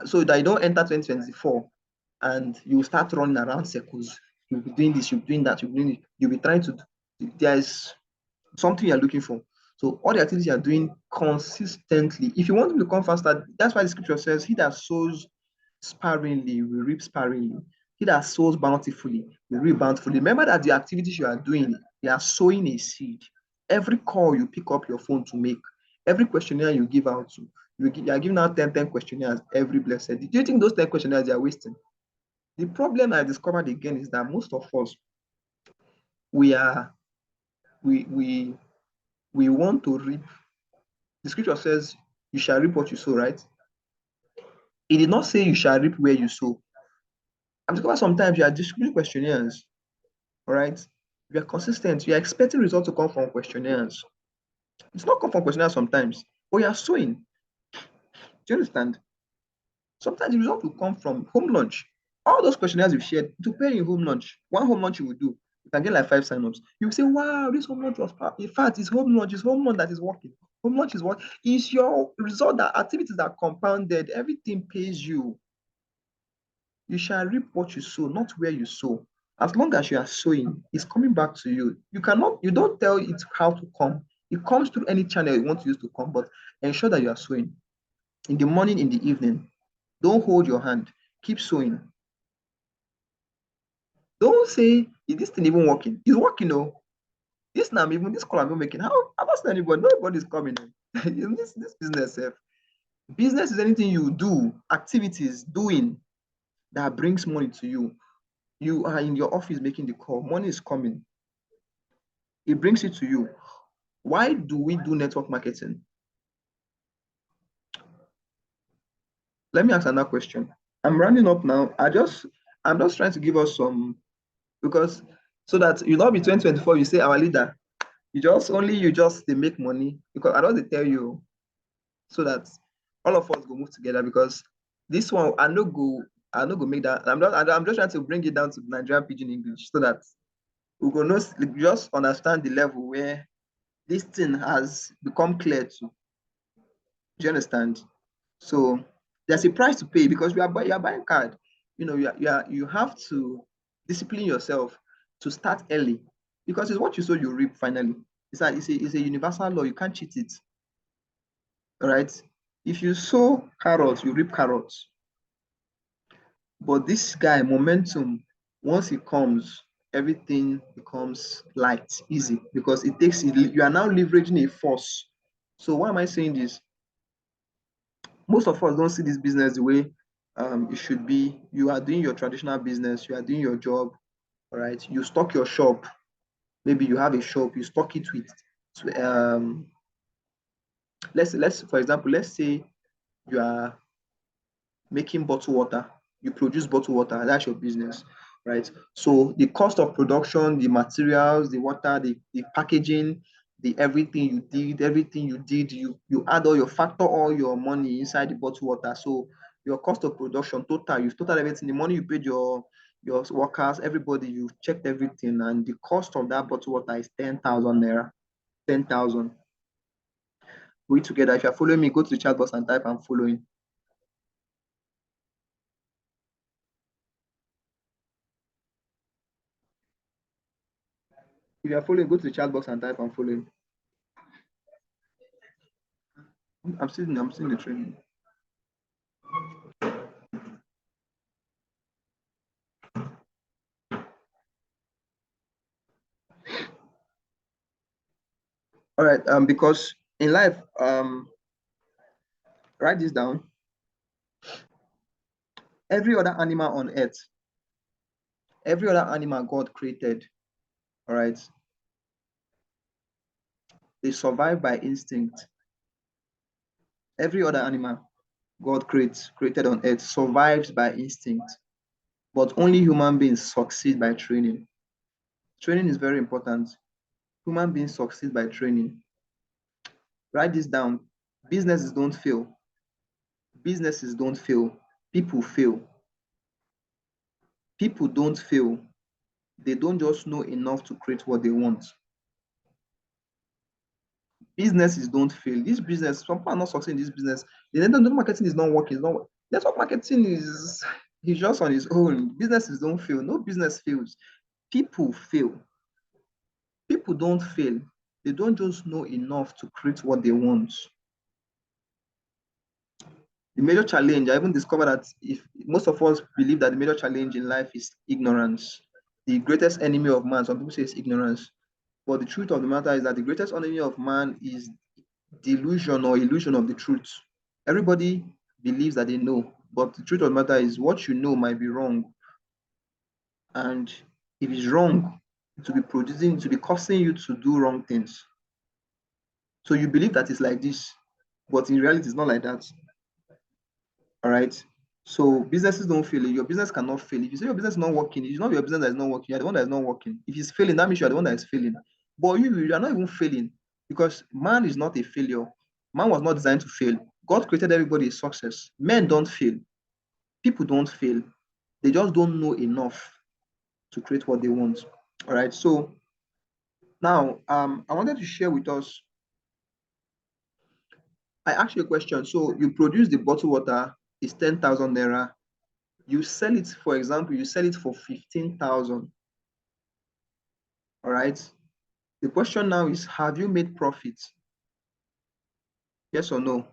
So that you don't enter 2024 and you start running around circles. You'll be doing this, you'll be doing that, you'll be trying to, there's something you're looking for. So all the activities you're doing consistently. If you want to become faster, that's why the scripture says, he that sows sparingly will reap sparingly. He that sows bountifully will reap bountifully. Remember that the activities you are doing, you are sowing a seed. Every call you pick up your phone to make, Every questionnaire you give out to, you are giving out 10 questionnaires every blessed day. Do you think those 10 questionnaires are wasting? The problem I discovered again is that most of us, we want to reap. The scripture says, you shall reap what you sow, right? It did not say you shall reap where you sow. I'm discovering sometimes you are distributing questionnaires, all right? You are consistent, you are expecting results to come from questionnaires. It's not come from questionnaires sometimes, but you are sowing. Do you understand? Sometimes the result will come from home lunch. All those questionnaires you've shared to pay in home lunch. One home lunch you will do, you can get like 5 signups. You will say, wow, this home lunch was in fact, it's home lunch that is working. Home lunch is what is your result that activities are compounded, everything pays you. You shall reap what you sow, not where you sow. As long as you are sowing, it's coming back to you. You don't tell it how to come. It comes through any channel you want to use to come, but ensure that you are sowing. In the morning, in the evening, don't hold your hand. Keep sowing. Don't say, is this thing even working? It's working, oh. This now, even this call I'm making. How am not anybody? Nobody's coming in. this business. Business is anything you do, activities, doing that brings money to you. You are in your office making the call, money is coming. It brings it to you. Why do we do network marketing? Let me ask another question. I'm rounding up now. I'm just trying to give us some, because so that you not be 2024, you say our leader, you just they make money, because I don't tell you so that all of us go move together, because this one I no go make that. I'm just trying to bring it down to Nigerian pidgin English so that we go know, just understand the level where this thing has become clear to. Do you understand? So there's a price to pay, because you are buying card. You know, you have to discipline yourself to start early, because it's what you sow you reap finally. It's a universal law. You can't cheat it. All right. If you sow carrots, you reap carrots. But this guy, momentum, once it comes, everything becomes light, easy, because you are now leveraging a force. So why am I saying this? Most of us don't see this business the way it should be. You are doing your traditional business, you are doing your job, all right? You stock your shop. Maybe you have a shop, you stock it with, let's for example, let's say you are making bottled water. You produce bottled water, that's your business, right? So the cost of production, the materials, the water, the packaging, the everything you did, you add you factor all your money inside the bottled water. So your cost of production total, you've total everything, the money you paid your workers, everybody, you've checked everything, and the cost of that bottled water is 10,000 naira. 10,000. We together. If you're following me, go to the chat box and type I'm following. If you're following, go to the chat box and type I'm following. I'm still in the training. All right, because in life, write this down. Every other animal on earth, every other animal God created, all right, they survive by instinct. Every other animal God created on earth survives by instinct, but only human beings succeed by training. Training is very important. Human beings succeed by training. Write this down. Businesses don't fail. Businesses don't fail. People fail. People don't fail. They don't just know enough to create what they want. Businesses don't fail. This business, some people are not succeeding in this business. The network marketing is not working. Network marketing is just on its own. Businesses don't fail. No business fails. People fail. People don't fail. They don't just know enough to create what they want. The major challenge, I even discovered that if most of us believe that the major challenge in life is ignorance. The greatest enemy of man, some people say, is ignorance. But the truth of the matter is that the greatest enemy of man is delusion or illusion of the truth. Everybody believes that they know, but the truth of the matter is what you know might be wrong. And if it's wrong, it will be causing you to do wrong things. So you believe that it's like this, but in reality, it's not like that. All right. So businesses don't fail. Your business cannot fail. If you say your business is not working, it's not your business that is not working. You're the one that is not working. If it's failing, that means you're the one that is failing. But you are not even failing because man is not a failure. Man was not designed to fail. God created everybody a success. Men don't fail. People don't fail. They just don't know enough to create what they want. All right. So now I wanted to share with us. I asked you a question. So you produce the bottled water, it's 10,000 naira. You sell it, for example, you sell it for 15,000. All right. The question now is, have you made profit? Yes or no?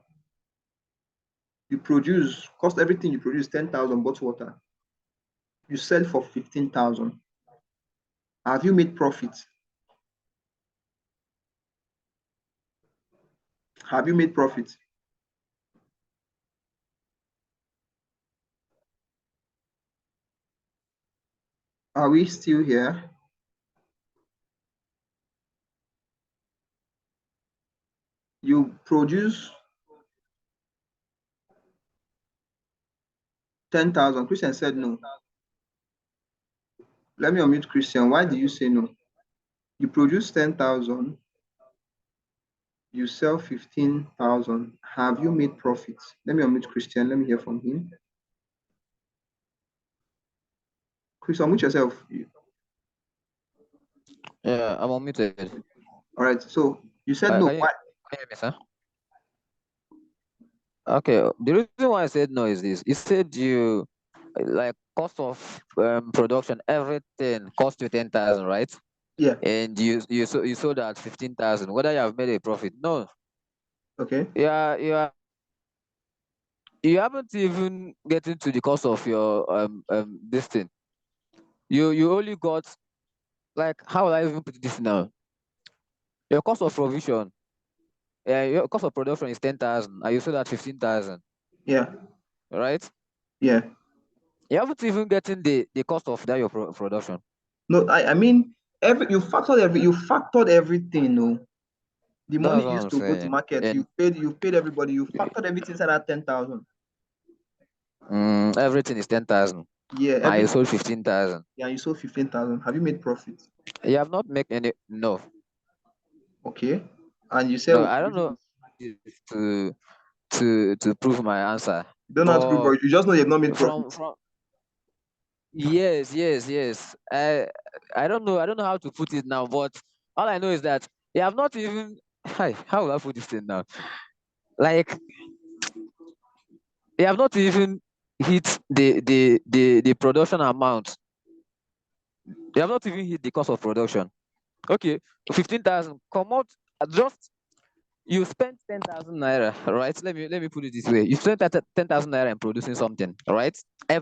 You produce, cost everything you produce 10,000 bottled water. You sell for 15,000. Have you made profit? Have you made profit? Are we still here? You produce 10,000. Christian said no. Let me unmute Christian. Why do you say no? You produce 10,000. You sell 15,000. Have you made profit? Let me unmute Christian. Let me hear from him. Christian, unmute yourself. Yeah, I'm unmuted. All right. So you said no. Can you Why? hear me, sir? Okay. The reason why I said no is this. You said you like cost of production, everything cost you 10,000, right? Yeah. And you sold at 15,000. Whether you have made a profit? No. Okay. Yeah, you haven't even getting to the cost of your this thing. You only got, like, how will I even put this now? Your cost of provision, your cost of production is 10,000, and you sold at 15,000, Yeah. right? Yeah. You haven't even getting the cost of that your production. No, I mean you factored everything. No, the money That's you what used I'm to go to saying. market, And you paid everybody, you factored everything inside that 10,000. everything is 10,000, Yeah, and you everything. sold 15,000. Yeah, you sold 15,000. Have you made profit? You have not made any. No, Okay. And you said no. I don't know to to prove my answer, you don't know how to prove, but but you just know you've not made profit. from yes. I don't know how to put it now, but all I know is that you have not even. Hi, how will I put this thing now? Like, you have not even hit the production amount. You have not even hit the cost of production. Okay, 15,000. Come out. Just you spent 10,000 naira, right? Let me put it this way. You spent 10,000 naira in producing something, right? Yeah.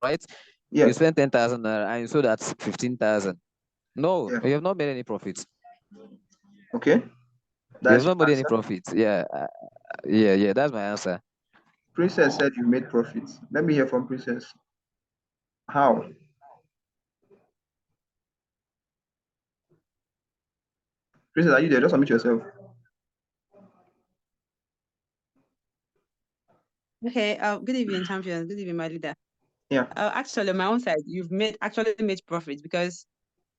Right? Yeah. You spent 10,000 naira and you sold at 15,000. No, Yeah. you have not made any profits. Okay. You have That's your not made any answer. profits. Yeah, yeah. That's my answer. Princess said you made profits. Let me hear from Princess. How? Princess, are you there? Just unmute yourself. Okay. Good evening, champions. Good evening, my leader. Yeah. Actually, on my own side, you've actually made profit because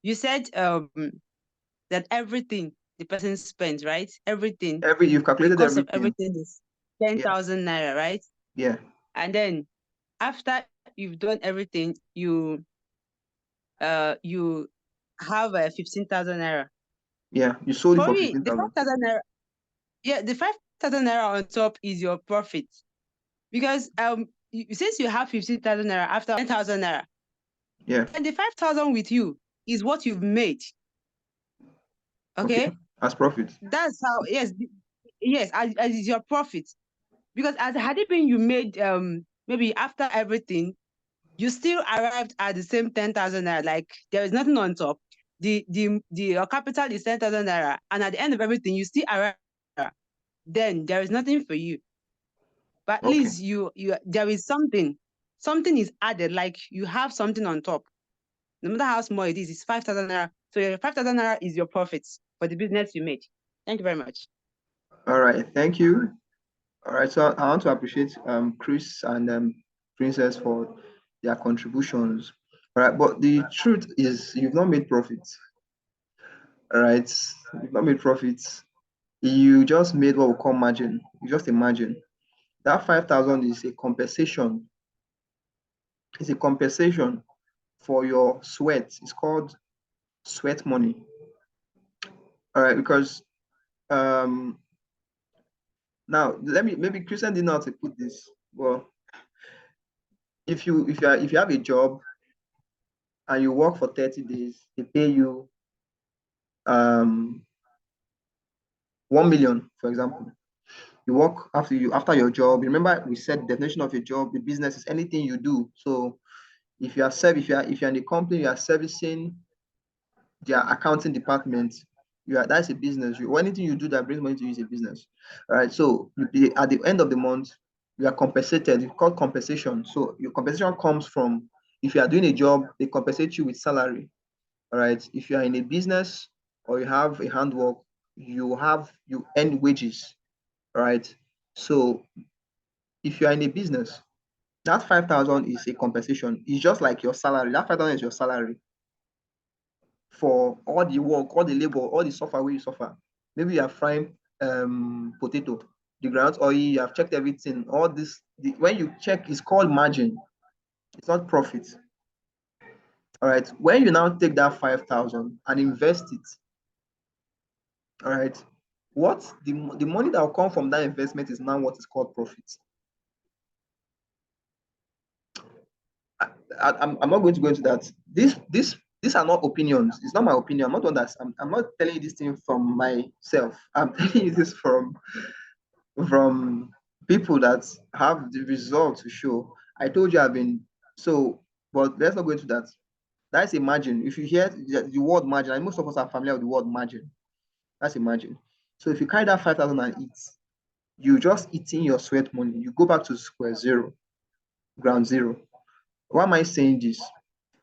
you said that everything the person spends, right? Everything, You've the calculated cost of everything. everything is Yeah. 10,000 naira, right? Yeah. And then after you've done everything, you have 15,000 naira. Yeah. You sold it For for me, the 15,000. 5,000 naira, yeah, the 5,000 naira on top is your profit because since you have 15,000 naira after 10,000 naira, Yeah. and the 5,000 with you is what you've made. Okay. Okay. As profit. That's how, yes, as is your profit. Because as had it been you made maybe after everything, you still arrived at the same 10,000 naira, like there is nothing on top. your capital is 10,000 naira, and at the end of everything, you still arrive, then there is nothing for you. But at Okay. least there is something is added, like you have something on top. No matter how small it is, it's 5,000 naira. So your 5,000 naira is your profits for the business you made. Thank you very much. All right, thank you. All right, so I want to appreciate Chris and Princess for their contributions. All right, but the truth is you've not made profits. All right, you've not made profits. You just made what we call margin. You just imagine that 5,000 is a compensation. It's a compensation for your sweat. It's called sweat money. All right, because now maybe Christian didn't know how to put this. Well, if you have a job and you work for 30 days, they pay you 1 million, for example. You work after your job. Remember, we said the definition of a job, the business is anything you do. So if you are in a company, you are servicing their accounting department, that's a business. Anything you do that brings money to you is a business. All right. So at the end of the month, you are compensated. It's called compensation. So your compensation comes from, if you are doing a job, they compensate you with salary. All right. If you are in a business or you have a handwork, you earn wages. All right. So if you are in a business, that 5,000 is a compensation. It's just like your salary. That 5,000 is your salary for all the work, all the labor, all the suffer where you suffer. Maybe you are frying potato, the ground oil, you have checked everything. All this, when you check, it's called margin. It's not profit. All right. When you now take that 5,000 and invest it, all right, what the money that will come from that investment is now what is called profit. I'm not going to go into that. These are not opinions. It's not my opinion. I'm not telling you this thing from myself. I'm telling you this from people that have the results to show. I told you but let's not go into that. That's a margin. If you hear the word margin, and most of us are familiar with the word margin, that's a margin. So if you carry that 5,000 and eat, you just eating your sweat money. You go back to square zero, ground zero. Why am I saying this?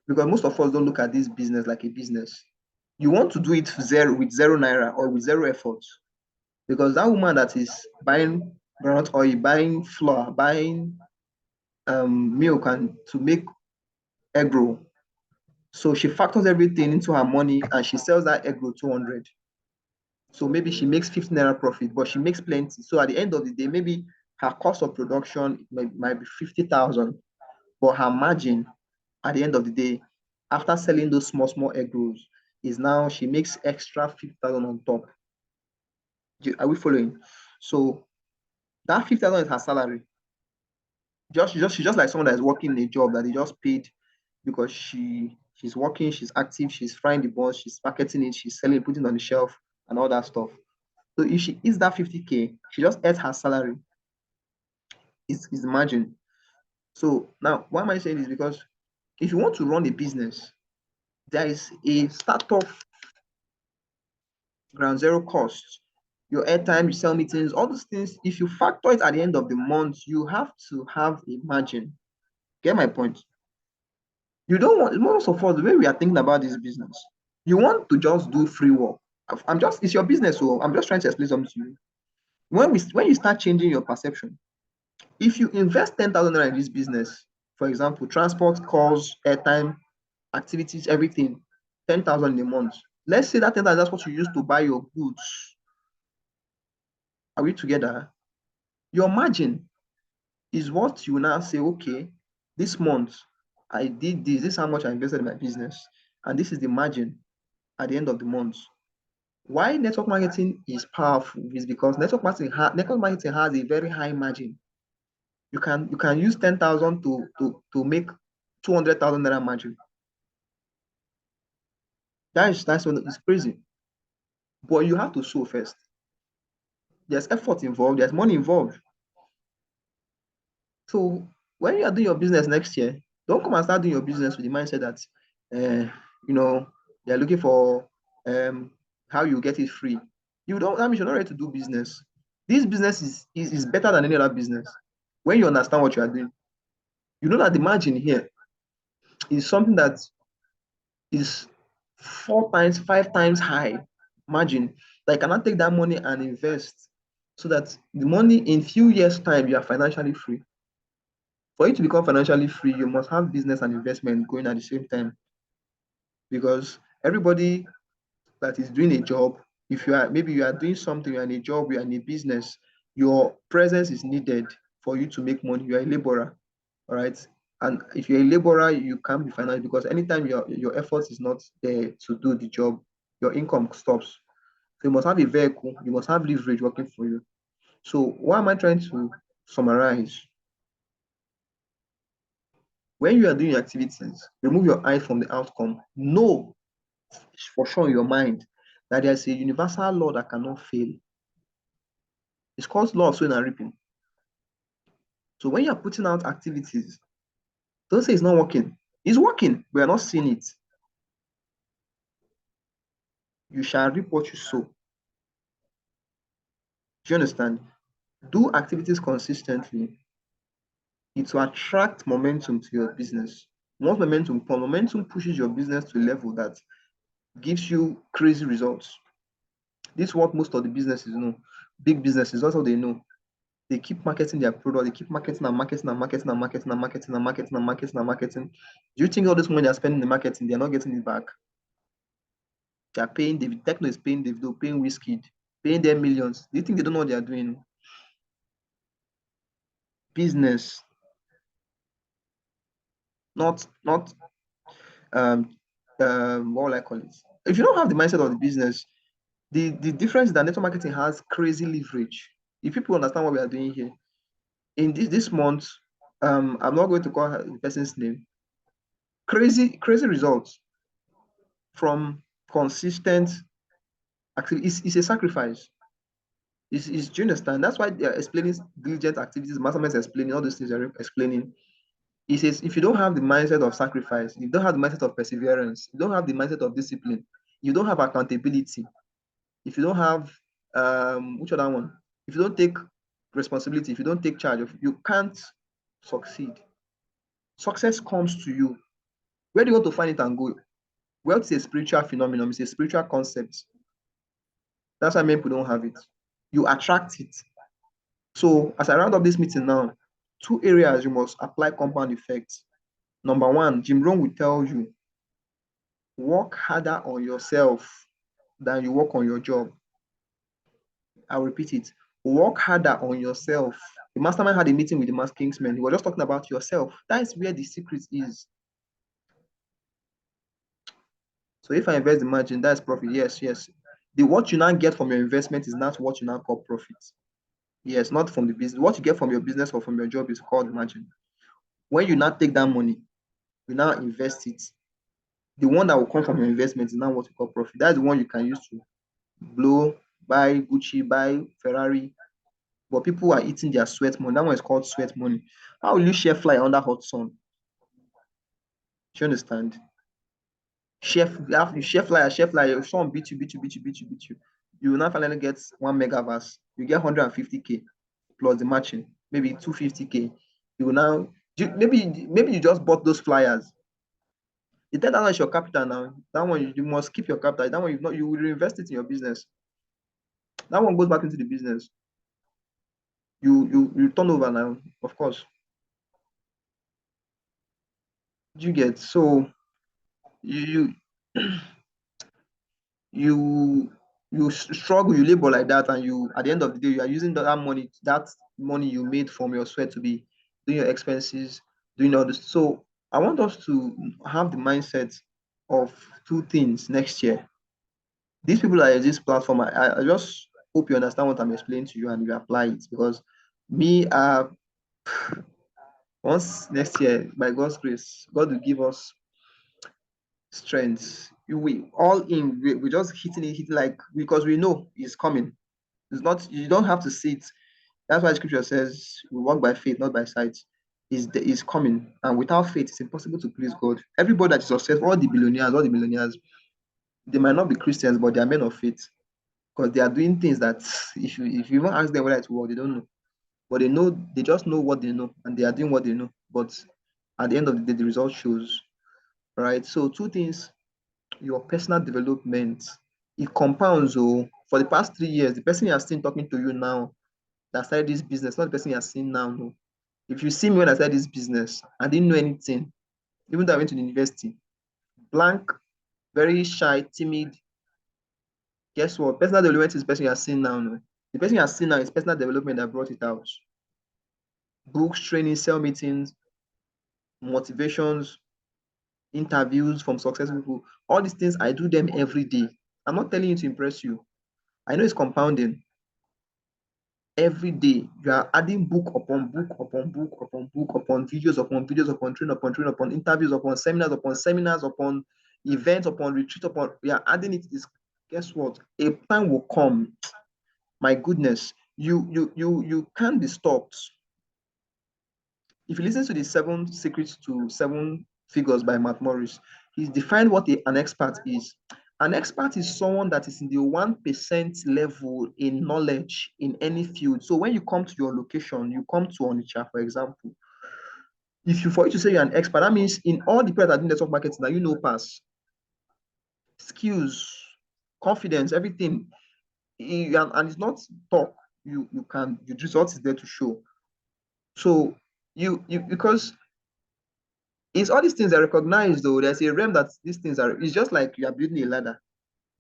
Because most of us don't look at this business like a business. You want to do it with zero naira or with zero effort. Because that woman that is buying groundnut oil, buying flour, buying milk and to make egg roll. So she factors everything into her money and she sells that egg roll 200. So maybe she makes 15 naira profit, but she makes plenty. So at the end of the day, maybe her cost of production might be 50,000, but her margin at the end of the day, after selling those small egg rolls, is now she makes extra 50,000 on top. Are we following? So that 50,000 is her salary. She's just like someone that is working in a job that they just paid because she's working, she's active, she's frying the buns, she's marketing it, she's selling, putting it on the shelf, and all that stuff. So if she eats that 50K, she just adds her salary. It's the margin. So now, why am I saying this? Because if you want to run a business, there is a startup ground zero cost. Your airtime, you sell meetings, all those things. If you factor it at the end of the month, you have to have a margin. Get my point? You don't want, most of us, the way we are thinking about this business, you want to just do free work. It's your business, so I'm just trying to explain something to you. When you start changing your perception, if you invest 10,000 naira in this business, for example, transport, calls, airtime, activities, everything, 10,000 a month. Let's say that 10,000, that's what you use to buy your goods. Are we together? Your margin is what you now say, okay, this month I did this is how much I invested in my business, and this is the margin at the end of the month. Why network marketing is powerful is because network marketing has a very high margin. You can use 10,000 to make 200,000 naira margin. That's when it's crazy. But you have to show first. There's effort involved, there's money involved. So when you are doing your business next year, don't come and start doing your business with the mindset that They're looking for how you get it free. You don't, that means you're not ready to do business. This business is better than any other business. When you understand what you are doing, you know that the margin here is something that is 4 times, 5 times high margin. Like, I cannot take that money and invest so that the money in few years' time you are financially free. For you to become financially free, you must have business and investment going at the same time. Because everybody that is doing a job, if you are maybe you are doing something, you are in a job, you are in a business, your presence is needed for you to make money. You are a laborer, all right? And if you're a laborer, you can't be financial because anytime your effort is not there to do the job, your income stops. So you must have a vehicle, you must have leverage working for you. So what am I trying to summarize? When you are doing your activities, remove your eyes from the outcome. Know for sure in your mind that there's a universal law that cannot fail. It's called law of sowing and reaping. So when you're putting out activities, don't say it's not working. It's working, we are not seeing it. You shall reap what you sow. Do you understand? Do activities consistently. It will attract momentum to your business. Once momentum pushes your business to a level that gives you crazy results. This is what most of the businesses know. Big businesses, that's what they know. They keep marketing their product, they keep marketing and marketing and marketing and marketing and marketing and marketing and marketing and marketing. Do you think all this money they're spending in marketing, they're not getting it back? They're paying David, Techno is paying Davido, paying Whiskey, paying them millions. Do you think they don't know what they're doing? Business, not what will I call it? If you don't have the mindset of the business, the difference is that network marketing has crazy leverage. If people understand what we are doing here, in this month, I'm not going to call the person's name. Crazy results from consistent activity. It's a sacrifice. Do you understand? That's why they are explaining diligent activities. Mastermind is explaining all those things they're explaining. He says, if you don't have the mindset of sacrifice, you don't have the mindset of perseverance, you don't have the mindset of discipline, you don't have accountability, if you don't have which other one? If you don't take responsibility, if you don't take charge of, you can't succeed. Success comes to you. Where do you want to find it and go? Wealth is a spiritual phenomenon, it's a spiritual concept. That's why many people don't have it. You attract it. So as I round up this meeting now, 2 areas you must apply compound effects. Number 1, Jim Rohn will tell you, work harder on yourself than you work on your job. I'll repeat it. Work harder on yourself. The mastermind had a meeting with the Mass Kingsmen. He was just talking about yourself. That is where the secret is. So if I invest the margin, that's profit. Yes. What you now get from your investment is not what you now call profit. Yes, not from the business. What you get from your business or from your job is called margin. When you now take that money, you now invest it. The one that will come from your investment is now what you call profit. That's the one you can use to blow, buy Gucci, buy Ferrari. But people are eating their sweat money. That one is called sweat money. How will you share fly under hot sun? Do you understand? Share fly, someone beat you. You will now finally get 1 megaverse. You get 150K plus the matching, maybe 250K. You will now, maybe you just bought those flyers. The 10,000 is your capital now. That one you must keep your capital. That one you will reinvest it in your business. That one goes back into the business. You turn over now, of course. You get so you you struggle, you labor like that, and you at the end of the day you are using that money you made from your sweat to be doing your expenses, doing all this. So I want us to have the mindset of 2 things next year. These people that are this platform, I just hope you understand what I'm explaining to you and you apply it, because me once next year, by God's grace, God will give us strength. We all in, we just hitting like, because we know it's coming. It's not, you don't have to see it. That's why scripture says we walk by faith, not by sight. Is coming, and without faith, it's impossible to please God. Everybody that is successful, all the billionaires, They might not be Christians, but they are men of faith because they are doing things that if you even ask them whether it will work, they don't know. But they just know what they know, and they are doing what they know. But at the end of the day, the result shows, right? So two things: your personal development, it compounds. Oh, for the past 3 years, the person you are seen talking to you now that started this business, not the person you are seeing now. No. If you see me when I started this business, I didn't know anything, even though I went to the university. Blank, very shy, timid. Guess what? Personal development is the person you are seeing now. No. The person you are seeing now is personal development that brought it out. Books, training, sell meetings, motivations, interviews from successful people. All these things, I do them every day. I'm not telling you to impress you. I know it's compounding. Every day, you are adding book upon book upon book upon book upon videos upon videos upon training upon interviews upon seminars upon events upon retreat upon. We are adding it. Is guess what? A time will come. My goodness, you can't be stopped. If you listen to the 7 Secrets to 7 Figures by Matt Morris, he's defined what an expert is. An expert is someone that is in the 1% level in knowledge in any field. So when you come to your location, you come to Onitsha, for example. For you to say you're an expert, that means in all the people that are doing network marketing, that you know pass. Skills, confidence, everything. And it's not talk. The result is there to show. So because it's all these things are recognized, though. There's a realm that these things are. It's just like you are building a ladder.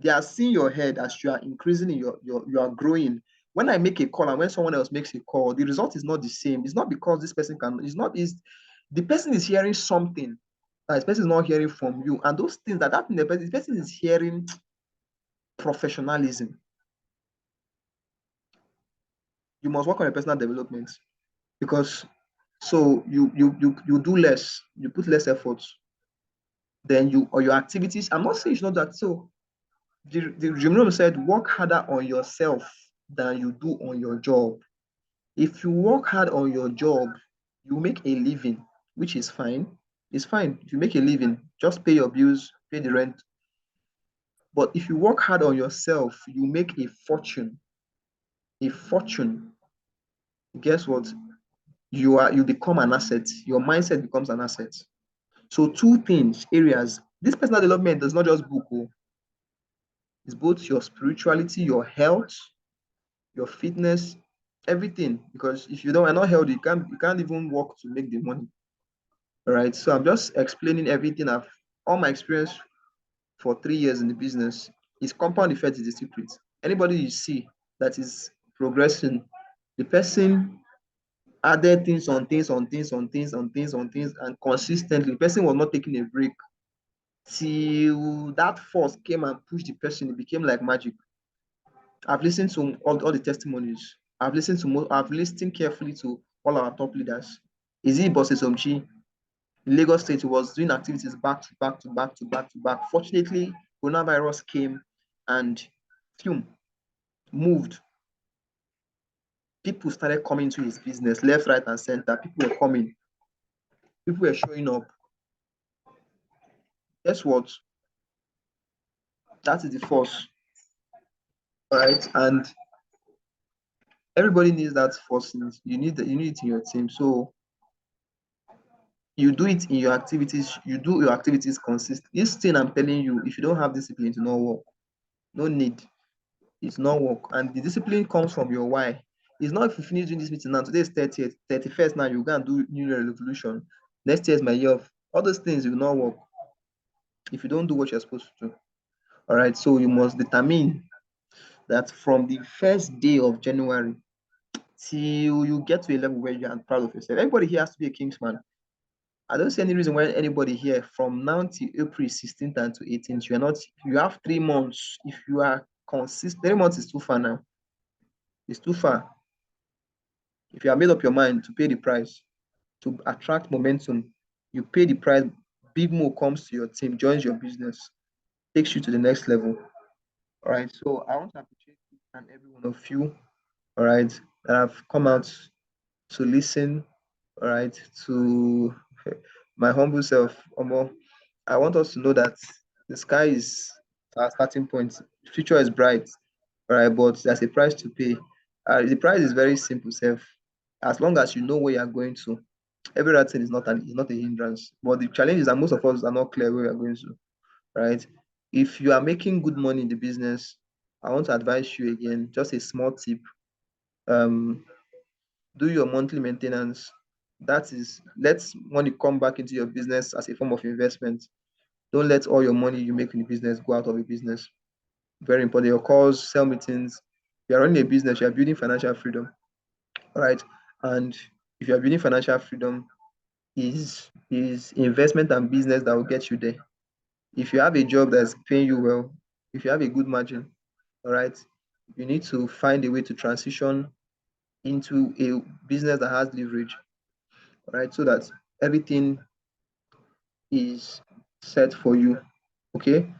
They are seeing your head as you are increasing in you are growing. When I make a call and when someone else makes a call, the result is not the same. It's not because this person can. It's not. Is the person is hearing something that this person is not hearing from you, and those things that thing the person is hearing professionalism. You must work on your personal development because you do less, you put less effort, then your activities. I'm not saying it's not that. So the Jim said, work harder on yourself than you do on your job. If you work hard on your job, you make a living, which is fine. It's fine. If you make a living, just pay your bills, pay the rent. But if you work hard on yourself, you make a fortune. A fortune. Guess what? You become an asset. Your mindset becomes an asset. So two things, areas. This personal development does not just book. Oh. It's both your spirituality, your health, your fitness, everything. Because if you are not healthy, you can't even work to make the money. All right. So I'm just explaining everything. All my experience for 3 years in the business is compound effect is the secret. Anybody you see that is progressing, the person added things on things on things on things on things on things, and consistently, the person was not taking a break till that force came and pushed the person. It became like magic. I've listened to all the testimonies. I've listened carefully to all our top leaders. Is it Boss Somchi? In Lagos State, he was doing activities back to back to back to back to back. Fortunately, coronavirus came and moved. People started coming to his business, left, right, and center. People were coming. People were showing up. Guess what? That is the force. All right. And everybody needs that force. You need it in your team. So you do it in your activities. You do your activities consistently. This thing I'm telling you, if you don't have discipline, to not work. No need. It's not work. And the discipline comes from your why. It's not if you finish doing this meeting now. Today is 30th, 31st. Now you go and do New Year resolution. Next year is my year of all those things will not work if you don't do what you're supposed to do. All right. So you must determine that from the first day of January till you get to a level where you are proud of yourself. Everybody here has to be a kingsman. I don't see any reason why anybody here from now till April 16th and to 18th, you have 3 months. If you are consistent, 3 months is too far now. It's too far. If you have made up your mind to pay the price, to attract momentum, you pay the price. Big Mo comes to your team, joins your business, takes you to the next level. All right. So I want to appreciate each and every one of you, all right, that have come out to listen, all right, to my humble self. Omo, I want us to know that the sky is our starting point. Future is bright, all right, but there's a price to pay. The price is very simple, self. As long as you know where you're going to, every other thing is not a hindrance. But the challenge is that most of us are not clear where we're going to, right? If you are making good money in the business, I want to advise you again, just a small tip. Um, do your monthly maintenance. That is, let money come back into your business as a form of investment. Don't let all your money you make in the business go out of the business. Very important. Your calls, sell meetings. You are running a business, you are building financial freedom. All right. And if you are building financial freedom, is investment and business that will get you there. If you have a job that's paying you well, if you have a good margin, all right, you need to find a way to transition into a business that has leverage, all right, so that everything is set for you. Okay.